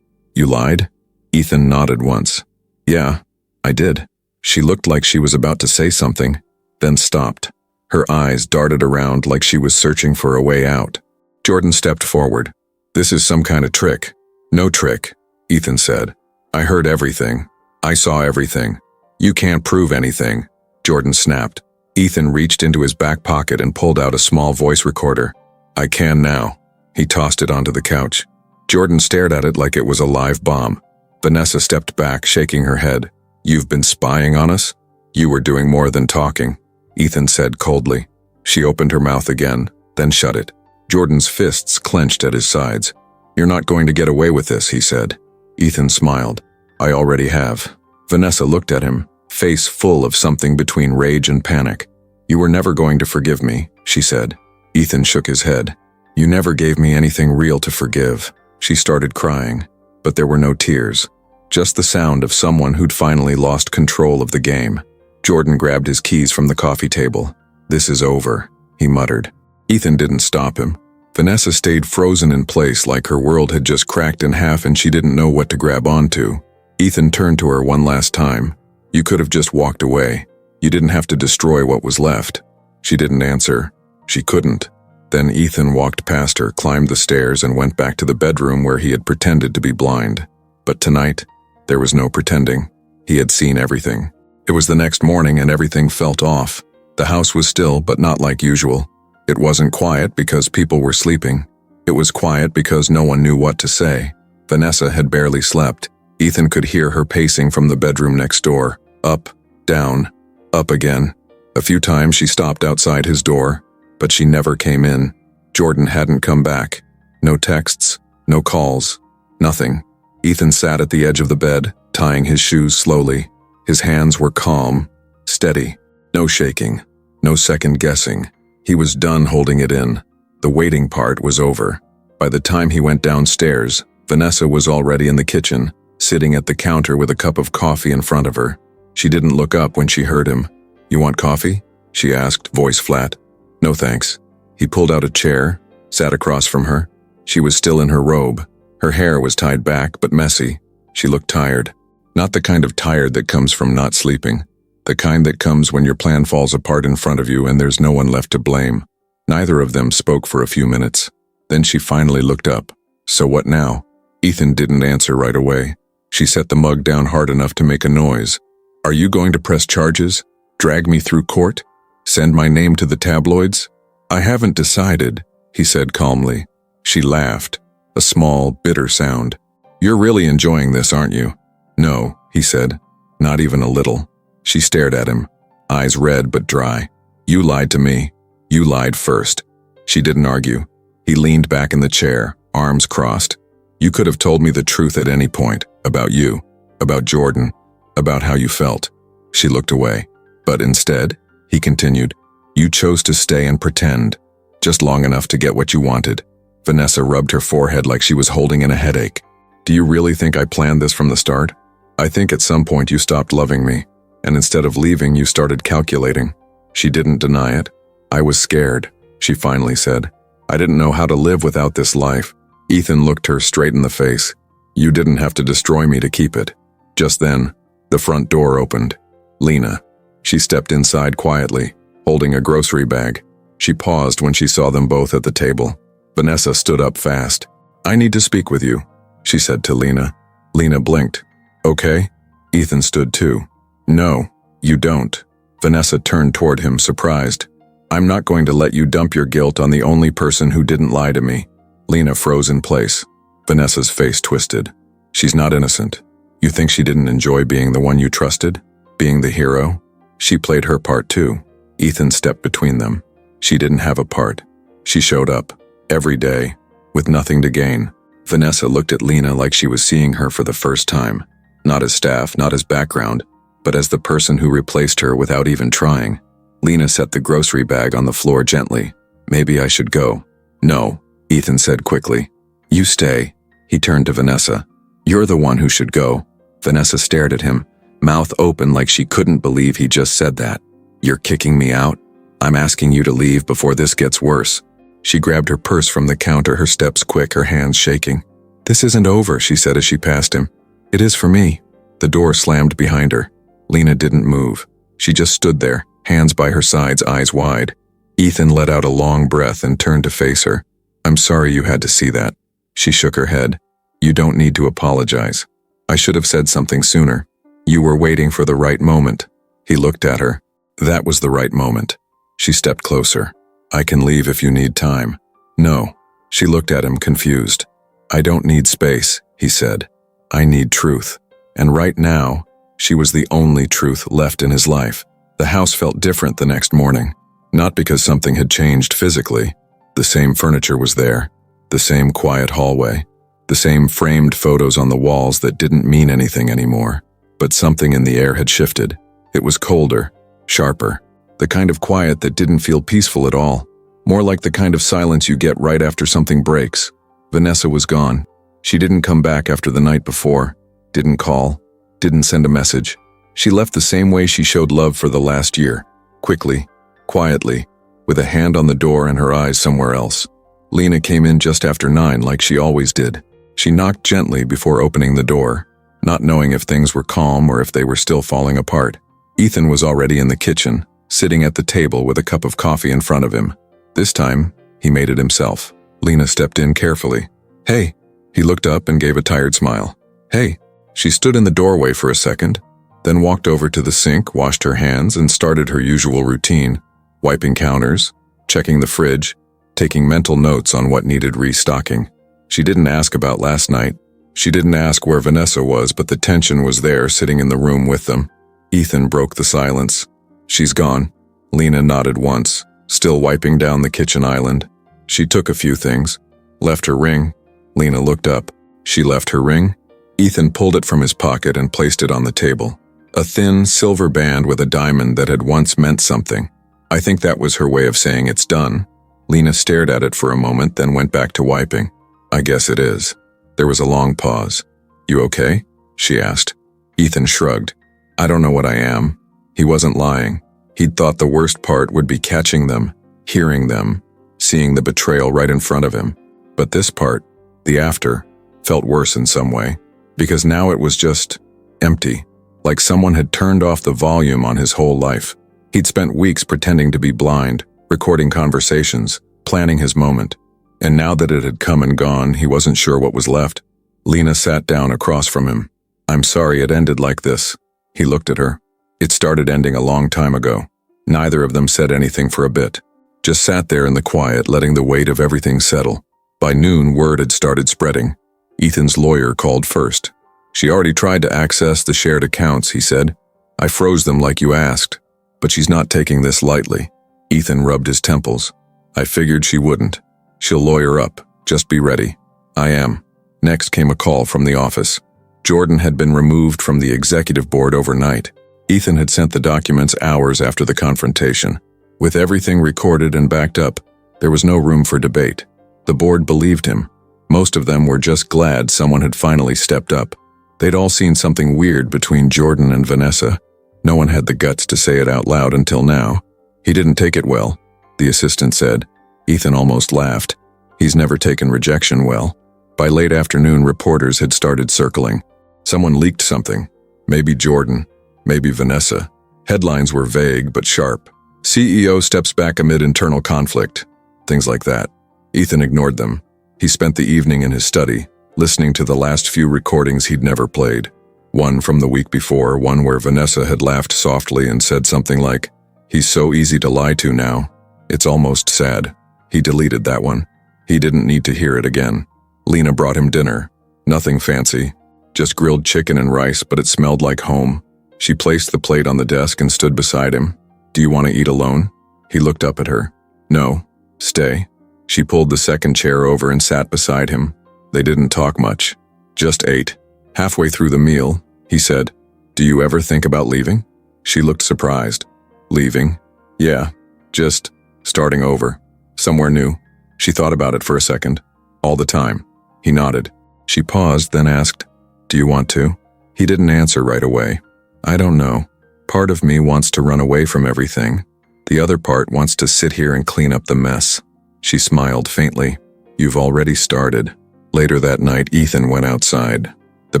You lied? Ethan nodded once. Yeah, I did. She looked like she was about to say something, then stopped. Her eyes darted around like she was searching for a way out. Jordan stepped forward. This is some kind of trick. No trick, Ethan said. I heard everything. I saw everything. You can't prove anything, Jordan snapped. Ethan reached into his back pocket and pulled out a small voice recorder. I can now. He tossed it onto the couch. Jordan stared at it like it was a live bomb. Vanessa stepped back, shaking her head. You've been spying on us? You were doing more than talking, Ethan said coldly. She opened her mouth again, then shut it. Jordan's fists clenched at his sides. You're not going to get away with this, he said. Ethan smiled. I already have. Vanessa looked at him, face full of something between rage and panic. You were never going to forgive me, she said. Ethan shook his head. You never gave me anything real to forgive. She started crying, but there were no tears. Just the sound of someone who'd finally lost control of the game. Jordan grabbed his keys from the coffee table. This is over, he muttered. Ethan didn't stop him. Vanessa stayed frozen in place like her world had just cracked in half and she didn't know what to grab onto. Ethan turned to her one last time. You could have just walked away. You didn't have to destroy what was left. She didn't answer. She couldn't. Then Ethan walked past her, climbed the stairs, and went back to the bedroom where he had pretended to be blind. But tonight, there was no pretending. He had seen everything. It was the next morning and everything felt off. The house was still, but not like usual. It wasn't quiet because people were sleeping. It was quiet because no one knew what to say. Vanessa had barely slept. Ethan could hear her pacing from the bedroom next door. Up, down, up again. A few times she stopped outside his door, but she never came in. Jordan hadn't come back. No texts, no calls, nothing. Ethan sat at the edge of the bed, tying his shoes slowly. His hands were calm, steady. No shaking, no second guessing. He was done holding it in. The waiting part was over. By the time he went downstairs, Vanessa was already in the kitchen, sitting at the counter with a cup of coffee in front of her. She didn't look up when she heard him. You want coffee? She asked, voice flat. No thanks. He pulled out a chair, sat across from her. She was still in her robe. Her hair was tied back, but messy. She looked tired. Not the kind of tired that comes from not sleeping. The kind that comes when your plan falls apart in front of you and there's no one left to blame. Neither of them spoke for a few minutes. Then she finally looked up. So what now? Ethan didn't answer right away. She set the mug down hard enough to make a noise. Are you going to press charges? Drag me through court? Send my name to the tabloids? I haven't decided, he said calmly. She laughed, a small, bitter sound. You're really enjoying this, aren't you? No, he said. Not even a little. She stared at him, eyes red but dry. You lied to me. You lied first. She didn't argue. He leaned back in the chair, arms crossed. You could have told me the truth at any point, about you, about Jordan, about how you felt. She looked away. But instead, he continued, you chose to stay and pretend, just long enough to get what you wanted. Vanessa rubbed her forehead like she was holding in a headache. Do you really think I planned this from the start? I think at some point you stopped loving me, and instead of leaving, you started calculating. She didn't deny it. I was scared, she finally said. I didn't know how to live without this life. Ethan looked her straight in the face. You didn't have to destroy me to keep it. Just then, the front door opened. Lena. She stepped inside quietly, holding a grocery bag. She paused when she saw them both at the table. Vanessa stood up fast. I need to speak with you, she said to Lena. Lena blinked. Okay? Ethan stood too. No, you don't. Vanessa turned toward him, surprised. I'm not going to let you dump your guilt on the only person who didn't lie to me. Lena froze in place. Vanessa's face twisted. She's not innocent. You think she didn't enjoy being the one you trusted? Being the hero? She played her part too. Ethan stepped between them. She didn't have a part. She showed up, every day, with nothing to gain. Vanessa looked at Lena like she was seeing her for the first time. Not as staff, not as background, but as the person who replaced her without even trying. Lena set the grocery bag on the floor gently. Maybe I should go. No, Ethan said quickly. You stay. He turned to Vanessa. You're the one who should go. Vanessa stared at him, mouth open like she couldn't believe he just said that. You're kicking me out? I'm asking you to leave before this gets worse. She grabbed her purse from the counter, her steps quick, her hands shaking. This isn't over, she said as she passed him. It is for me. The door slammed behind her. Lena didn't move. She just stood there, hands by her sides, eyes wide. Ethan let out a long breath and turned to face her. I'm sorry you had to see that. She shook her head. You don't need to apologize. I should have said something sooner. You were waiting for the right moment. He looked at her. That was the right moment. She stepped closer. I can leave if you need time. No. She looked at him, confused. I don't need space, he said. I need truth. And right now, she was the only truth left in his life. The house felt different the next morning. Not because something had changed physically. The same furniture was there. The same quiet hallway. The same framed photos on the walls that didn't mean anything anymore. But something in the air had shifted. It was colder, sharper. The kind of quiet that didn't feel peaceful at all. More like the kind of silence you get right after something breaks. Vanessa was gone. She didn't come back after the night before. Didn't call. Didn't send a message. She left the same way she showed love for the last year. Quickly, quietly, with a hand on the door and her eyes somewhere else. Lena came in just after 9 like she always did. She knocked gently before opening the door, not knowing if things were calm or if they were still falling apart. Ethan was already in the kitchen, sitting at the table with a cup of coffee in front of him. This time, he made it himself. Lena stepped in carefully. Hey. He looked up and gave a tired smile. Hey. She stood in the doorway for a second, then walked over to the sink, washed her hands, and started her usual routine, wiping counters, checking the fridge, taking mental notes on what needed restocking. She didn't ask about last night. She didn't ask where Vanessa was, but the tension was there, sitting in the room with them. Ethan broke the silence. She's gone. Lena nodded once, still wiping down the kitchen island. She took a few things. Left her ring. Lena looked up. She left her ring? Ethan pulled it from his pocket and placed it on the table. A thin, silver band with a diamond that had once meant something. I think that was her way of saying it's done. Lena stared at it for a moment, then went back to wiping. I guess it is. There was a long pause. You okay? She asked. Ethan shrugged. I don't know what I am. He wasn't lying. He'd thought the worst part would be catching them, hearing them, seeing the betrayal right in front of him. But this part, the after, felt worse in some way, because now it was just empty. like someone had turned off the volume on his whole life. He'd spent weeks pretending to be blind, recording conversations, planning his moment. And now that it had come and gone, he wasn't sure what was left. Lena sat down across from him. "I'm sorry it ended like this." He looked at her. It started ending a long time ago. Neither of them said anything for a bit. Just sat there in the quiet, letting the weight of everything settle. By noon, word had started spreading. Ethan's lawyer called first. "She already tried to access the shared accounts," he said. "I froze them like you asked. But she's not taking this lightly." Ethan rubbed his temples. "I figured she wouldn't. She'll lawyer up. Just be ready." "I am." Next came a call from the office. Jordan had been removed from the executive board overnight. Ethan had sent the documents hours after the confrontation. With everything recorded and backed up, there was no room for debate. The board believed him. Most of them were just glad someone had finally stepped up. They'd all seen something weird between Jordan and Vanessa. No one had the guts to say it out loud until now. "He didn't take it well," the assistant said. Ethan almost laughed. He's never taken rejection well. By late afternoon, reporters had started circling. Someone leaked something. Maybe Jordan. Maybe Vanessa. Headlines were vague but sharp. "CEO steps back amid internal conflict." Things like that. Ethan ignored them. He spent the evening in his study, listening to the last few recordings he'd never played. One from the week before, one where Vanessa had laughed softly and said something like, "He's so easy to lie to now. It's almost sad." He deleted that one. He didn't need to hear it again. Lena brought him dinner. Nothing fancy. Just grilled chicken and rice, but it smelled like home. She placed the plate on the desk and stood beside him. "Do you want to eat alone?" He looked up at her. "No. Stay." She pulled the second chair over and sat beside him. They didn't talk much. Just ate. Halfway through the meal, he said, "Do you ever think about leaving?" She looked surprised. "Leaving? Yeah. Just starting over. Somewhere new." She thought about it for a second. "All the time." He nodded. She paused, then asked, "Do you want to?" He didn't answer right away. "I don't know. Part of me wants to run away from everything. The other part wants to sit here and clean up the mess." She smiled faintly. "You've already started." Later that night, Ethan went outside. The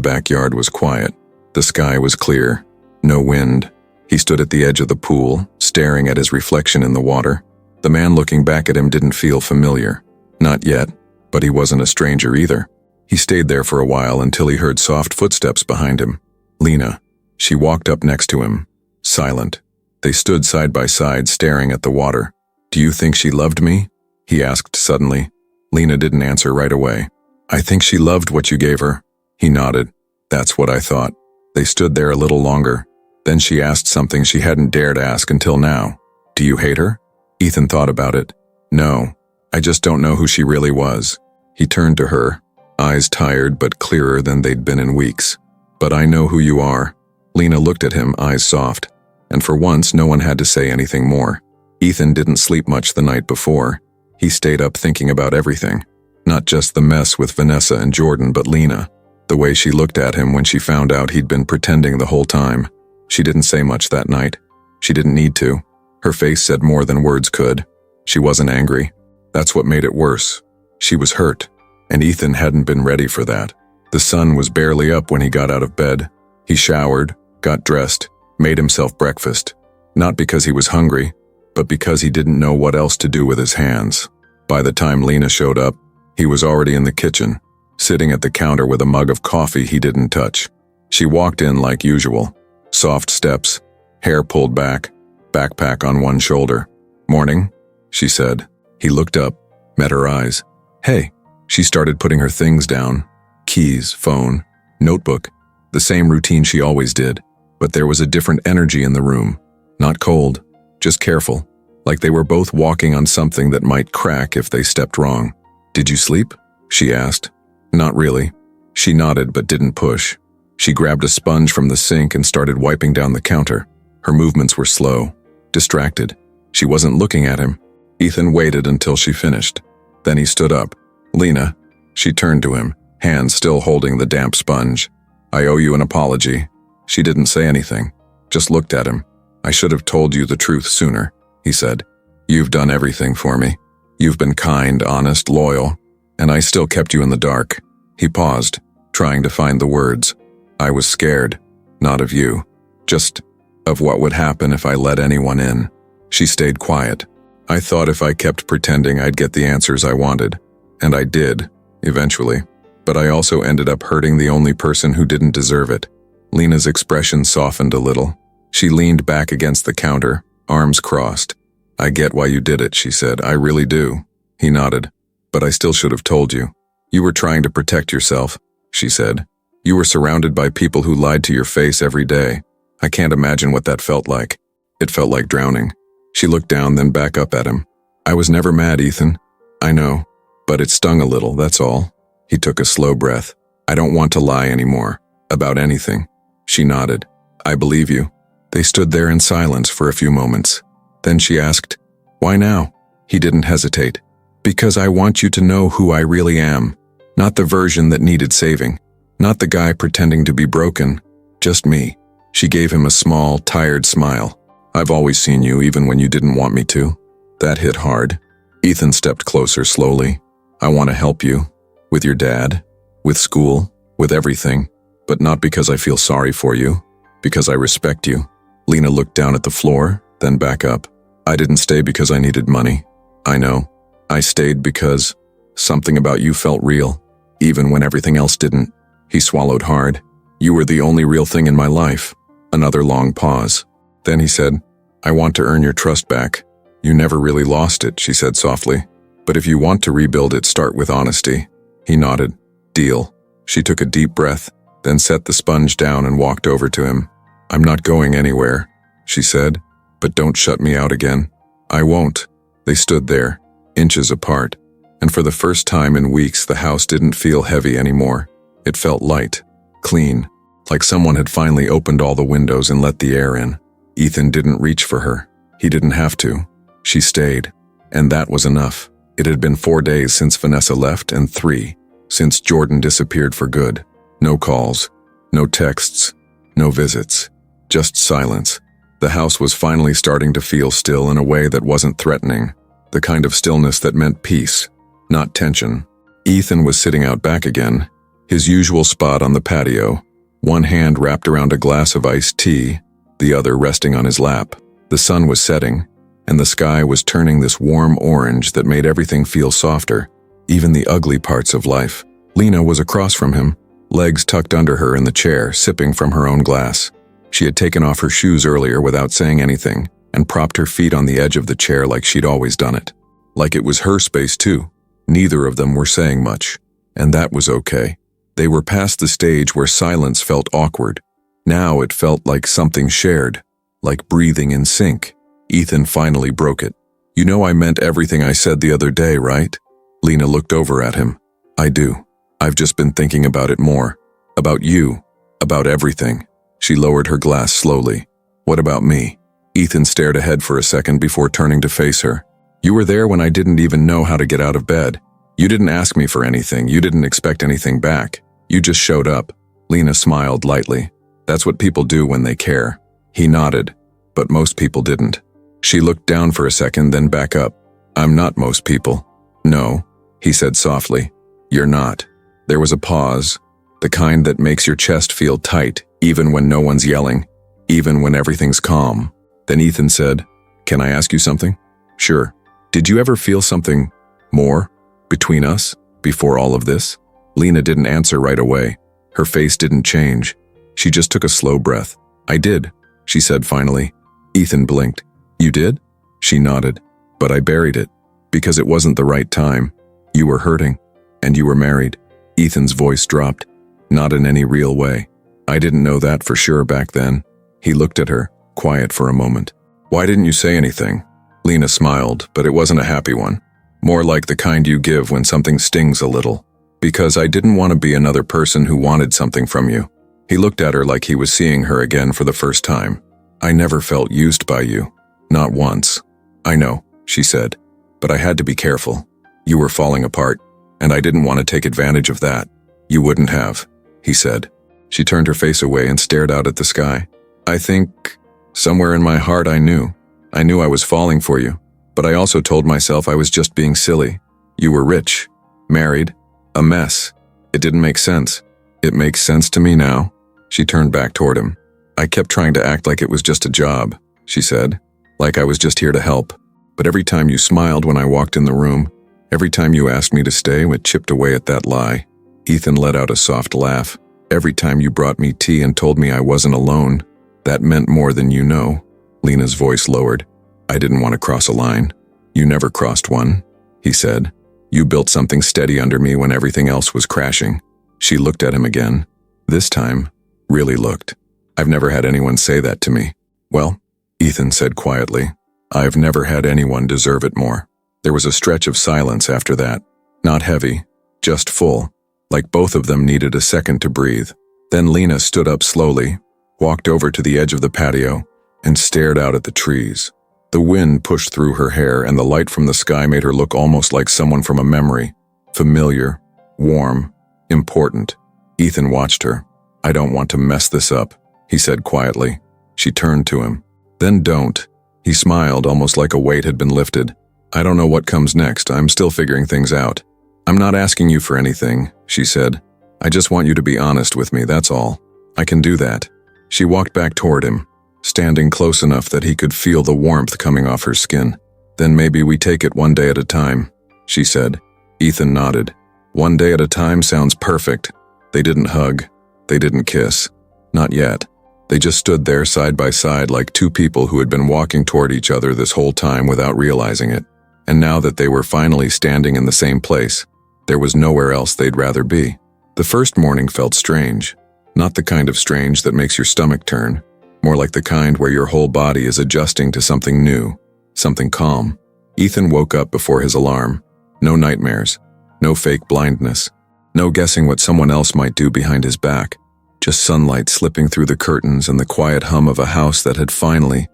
backyard was quiet. The sky was clear. No wind. He stood at the edge of the pool, staring at his reflection in the water. The man looking back at him didn't feel familiar. Not yet, but he wasn't a stranger either. He stayed there for a while until he heard soft footsteps behind him. Lena. She walked up next to him, silent. They stood side by side, staring at the water. "Do you think she loved me?" he asked suddenly. Lena didn't answer right away. "I think she loved what you gave her." He nodded. "That's what I thought." They stood there a little longer. Then she asked something she hadn't dared ask until now. "Do you hate her?" Ethan thought about it. "No. I just don't know who she really was." He turned to her, eyes tired but clearer than they'd been in weeks. "But I know who you are." Lena looked at him, eyes soft. And for once, no one had to say anything more. Ethan didn't sleep much the night before. He stayed up thinking about everything. Not just the mess with Vanessa and Jordan, but Lena. The way she looked at him when she found out he'd been pretending the whole time. She didn't say much that night. She didn't need to. Her face said more than words could. She wasn't angry. That's what made it worse. She was hurt, and Ethan hadn't been ready for that. The sun was barely up when he got out of bed. He showered, got dressed, made himself breakfast. Not because he was hungry, but because he didn't know what else to do with his hands. By the time Lena showed up, he was already in the kitchen, sitting at the counter with a mug of coffee he didn't touch. She walked in like usual. Soft steps, hair pulled back, backpack on one shoulder. "Morning," she said. He looked up, met her eyes. "Hey." She started putting her things down. Keys, phone, notebook. The same routine she always did. But there was a different energy in the room. Not cold, just careful. Like they were both walking on something that might crack if they stepped wrong. "Did you sleep?" she asked. "Not really." She nodded but didn't push. She grabbed a sponge from the sink and started wiping down the counter. Her movements were slow, distracted. She wasn't looking at him. Ethan waited until she finished. Then he stood up. "Lena." She turned to him, hands still holding the damp sponge. "I owe you an apology." She didn't say anything, just looked at him. "I should have told you the truth sooner," he said. "You've done everything for me. You've been kind, honest, loyal, and I still kept you in the dark." He paused, trying to find the words. "I was scared, not of you." Just of what would happen if I let anyone in. She stayed quiet. I thought if I kept pretending I'd get the answers I wanted. And I did, eventually. But I also ended up hurting the only person who didn't deserve it. Lena's expression softened a little. She leaned back against the counter, arms crossed. I get why you did it, she said. I really do. He nodded. But I still should have told you. You were trying to protect yourself, she said. You were surrounded by people who lied to your face every day. I can't imagine what that felt like. It felt like drowning. She looked down, then back up at him. I was never mad, Ethan. I know. But it stung a little, that's all. He took a slow breath. I don't want to lie anymore. About anything. She nodded. I believe you. They stood there in silence for a few moments. Then she asked, Why now? He didn't hesitate. Because I want you to know who I really am. Not the version that needed saving. Not the guy pretending to be broken. Just me. She gave him a small, tired smile. I've always seen you, even when you didn't want me to. That hit hard. Ethan stepped closer slowly. I want to help you. With your dad. With school. With everything. But not because I feel sorry for you. Because I respect you. Lena looked down at the floor, then back up. I didn't stay because I needed money. I know. I stayed because something about you felt real, even when everything else didn't. He swallowed hard. You were the only real thing in my life. Another long pause. Then he said, I want to earn your trust back. You never really lost it, she said softly. But if you want to rebuild it, start with honesty. He nodded. Deal. She took a deep breath, then set the sponge down and walked over to him. I'm not going anywhere, she said, but don't shut me out again. I won't. They stood there, inches apart, and for the first time in weeks the house didn't feel heavy anymore. It felt light, clean, like someone had finally opened all the windows and let the air in. Ethan didn't reach for her. He didn't have to. She stayed, and that was enough. It had been 4 days since Vanessa left and 3 since Jordan disappeared for good. No calls, no texts, no visits, just silence. The house was finally starting to feel still in a way that wasn't threatening, the kind of stillness that meant peace, not tension. Ethan was sitting out back again, his usual spot on the patio, one hand wrapped around a glass of iced tea, the other resting on his lap. The sun was setting, and the sky was turning this warm orange that made everything feel softer, even the ugly parts of life. Lena was across from him, legs tucked under her in the chair, sipping from her own glass. She had taken off her shoes earlier without saying anything and propped her feet on the edge of the chair like she'd always done it. Like it was her space too. Neither of them were saying much, and that was okay. They were past the stage where silence felt awkward. Now it felt like something shared, like breathing in sync. Ethan finally broke it. You know I meant everything I said the other day, right? Lena looked over at him. I do. I've just been thinking about it more. About you. About everything. She lowered her glass slowly. What about me? Ethan stared ahead for a second before turning to face her. You were there when I didn't even know how to get out of bed. You didn't ask me for anything. You didn't expect anything back. You just showed up. Lena smiled lightly. That's what people do when they care. He nodded, but most people didn't. She looked down for a second, then back up. I'm not most people. No, he said softly. You're not. There was a pause, the kind that makes your chest feel tight, even when no one's yelling, even when everything's calm. Then Ethan said, Can I ask you something? Sure. Did you ever feel something more between us before all of this? Lena didn't answer right away. Her face didn't change. She just took a slow breath. I did, she said finally. Ethan blinked. You did? She nodded. But I buried it, because it wasn't the right time. You were hurting, and you were married. Ethan's voice dropped. Not in any real way. I didn't know that for sure back then. He looked at her, quiet for a moment. Why didn't you say anything? Lena smiled, but it wasn't a happy one. More like the kind you give when something stings a little. Because I didn't want to be another person who wanted something from you. He looked at her like he was seeing her again for the first time. I never felt used by you. Not once. I know, she said. But I had to be careful. You were falling apart, and I didn't want to take advantage of that. You wouldn't have, he said. She turned her face away and stared out at the sky. I think, somewhere in my heart I knew. I knew I was falling for you. But I also told myself I was just being silly. You were rich, married, a mess. It didn't make sense. It makes sense to me now. She turned back toward him. I kept trying to act like it was just a job, she said, like I was just here to help. But every time you smiled when I walked in the room, every time you asked me to stay, it chipped away at that lie. Ethan let out a soft laugh. Every time you brought me tea and told me I wasn't alone, that meant more than you know. Lena's voice lowered. I didn't want to cross a line. You never crossed one, he said. You built something steady under me when everything else was crashing. She looked at him again. This time, really looked. I've never had anyone say that to me. Well, Ethan said quietly, I've never had anyone deserve it more. There was a stretch of silence after that. Not heavy, just full, like both of them needed a second to breathe. Then Lena stood up slowly, walked over to the edge of the patio, and stared out at the trees. The wind pushed through her hair, and the light from the sky made her look almost like someone from a memory. Familiar, warm, important. Ethan watched her. I don't want to mess this up, he said quietly. She turned to him. Then don't. He smiled, almost like a weight had been lifted. I don't know what comes next. I'm still figuring things out. I'm not asking you for anything, she said. I just want you to be honest with me, that's all. I can do that. She walked back toward him, standing close enough that he could feel the warmth coming off her skin. Then maybe we take it one day at a time, she said. Ethan nodded. One day at a time sounds perfect. They didn't hug. They didn't kiss. Not yet. They just stood there side by side like two people who had been walking toward each other this whole time without realizing it. And now that they were finally standing in the same place, there was nowhere else they'd rather be. The first morning felt strange. Not the kind of strange that makes your stomach turn. More like the kind where your whole body is adjusting to something new, something calm. Ethan woke up before his alarm. No nightmares. No fake blindness. No guessing what someone else might do behind his back. Just sunlight slipping through the curtains and the quiet hum of a house that had finally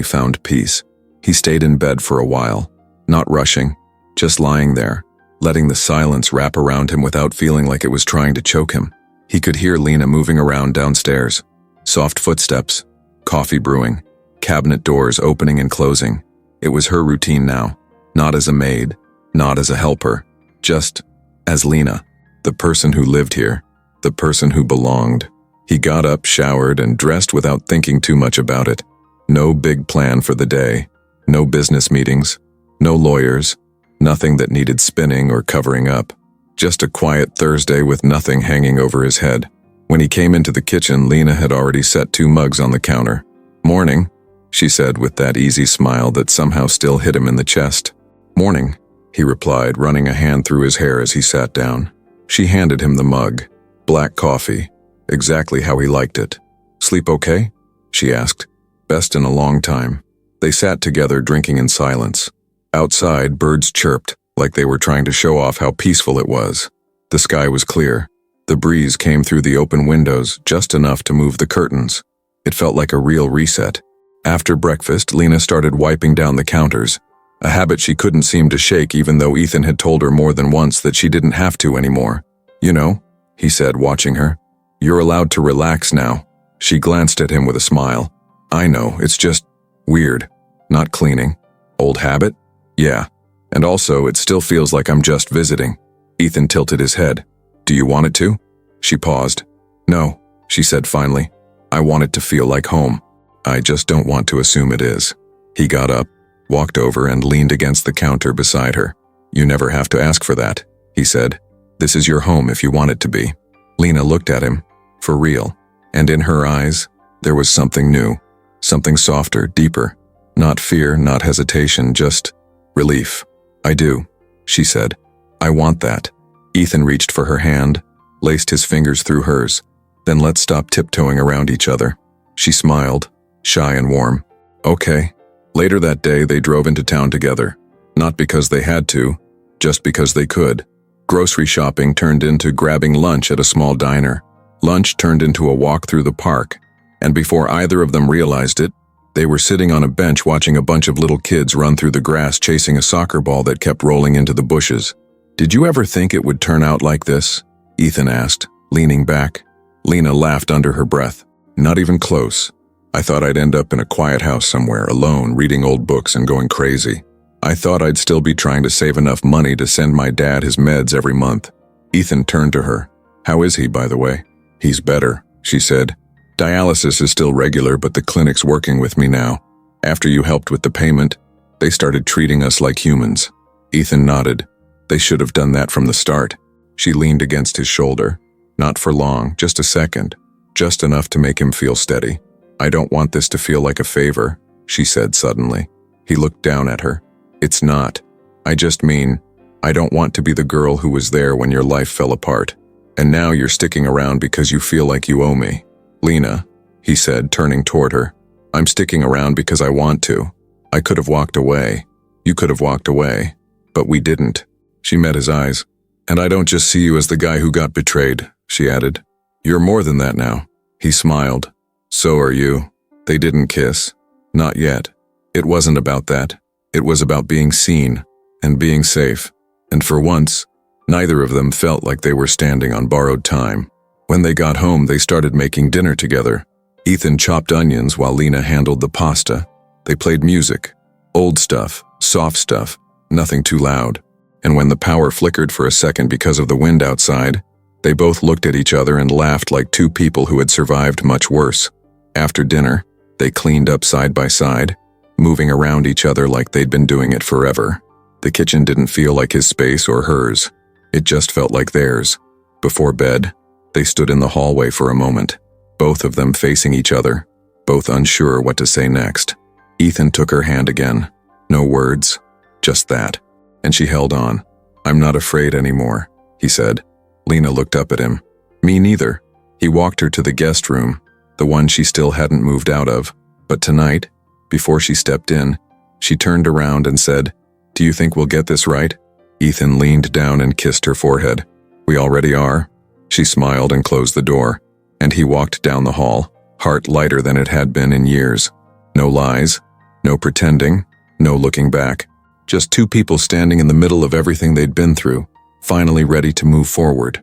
found peace. He stayed in bed for a while, not rushing, just lying there, letting the silence wrap around him without feeling like it was trying to choke him. He could hear Lena moving around downstairs. Soft footsteps, coffee brewing, cabinet doors opening and closing. It was her routine now, not as a maid, not as a helper, just as Lena, the person who lived here, the person who belonged. He got up, showered, and dressed without thinking too much about it. No big plan for the day, no business meetings, no lawyers, nothing that needed spinning or covering up. Just a quiet Thursday with nothing hanging over his head. When he came into the kitchen, Lena had already set 2 mugs on the counter. Morning, she said with that easy smile that somehow still hit him in the chest. Morning, he replied, running a hand through his hair as he sat down. She handed him the mug. Black coffee, exactly how he liked it. Sleep okay? She asked. Best in a long time. They sat together drinking in silence. Outside, birds chirped, like they were trying to show off how peaceful it was. The sky was clear. The breeze came through the open windows, just enough to move the curtains. It felt like a real reset. After breakfast, Lena started wiping down the counters, a habit she couldn't seem to shake even though Ethan had told her more than once that she didn't have to anymore. You know, he said, watching her. You're allowed to relax now. She glanced at him with a smile. I know, it's just weird. Not cleaning. Old habit? Yeah. And also, it still feels like I'm just visiting. Ethan tilted his head. Do you want it to? She paused. No, she said finally. I want it to feel like home. I just don't want to assume it is. He got up, walked over and leaned against the counter beside her. You never have to ask for that, he said. This is your home if you want it to be. Lena looked at him, for real, and in her eyes, there was something new, something softer, deeper. Not fear, not hesitation, just relief. I do, she said. I want that. Ethan reached for her hand, laced his fingers through hers. Then let's stop tiptoeing around each other. She smiled, shy and warm. Okay. Later that day, they drove into town together. Not because they had to, just because they could. Grocery shopping turned into grabbing lunch at a small diner. Lunch turned into a walk through the park. And before either of them realized it, they were sitting on a bench watching a bunch of little kids run through the grass chasing a soccer ball that kept rolling into the bushes. Did you ever think it would turn out like this? Ethan asked, leaning back. Lena laughed under her breath. Not even close. I thought I'd end up in a quiet house somewhere, alone, reading old books and going crazy. I thought I'd still be trying to save enough money to send my dad his meds every month. Ethan turned to her. How is he, by the way? He's better, she said. Dialysis is still regular, but the clinic's working with me now. After you helped with the payment, they started treating us like humans. Ethan nodded. They should have done that from the start. She leaned against his shoulder. Not for long, just a second. Just enough to make him feel steady. I don't want this to feel like a favor, she said suddenly. He looked down at her. It's not. I just mean, I don't want to be the girl who was there when your life fell apart. And now you're sticking around because you feel like you owe me. Lena, he said, turning toward her. I'm sticking around because I want to. I could have walked away. You could have walked away. But we didn't. She met his eyes. And I don't just see you as the guy who got betrayed, she added. You're more than that now. He smiled. So are you. They didn't kiss. Not yet. It wasn't about that. It was about being seen and being safe. And for once, neither of them felt like they were standing on borrowed time. When they got home, they started making dinner together. Ethan chopped onions while Lena handled the pasta. They played music. Old stuff, soft stuff, nothing too loud. And when the power flickered for a second because of the wind outside, they both looked at each other and laughed like two people who had survived much worse. After dinner, they cleaned up side by side, moving around each other like they'd been doing it forever. The kitchen didn't feel like his space or hers. It just felt like theirs. Before bed, they stood in the hallway for a moment, both of them facing each other, both unsure what to say next. Ethan took her hand again. No words, just that. And she held on. I'm not afraid anymore, he said. Lena looked up at him. Me neither. He walked her to the guest room, the one she still hadn't moved out of. But tonight, before she stepped in, she turned around and said, Do you think we'll get this right? Ethan leaned down and kissed her forehead. We already are. She smiled and closed the door, and he walked down the hall, heart lighter than it had been in years. No lies, no pretending, no looking back. Just two people standing in the middle of everything they'd been through, finally ready to move forward.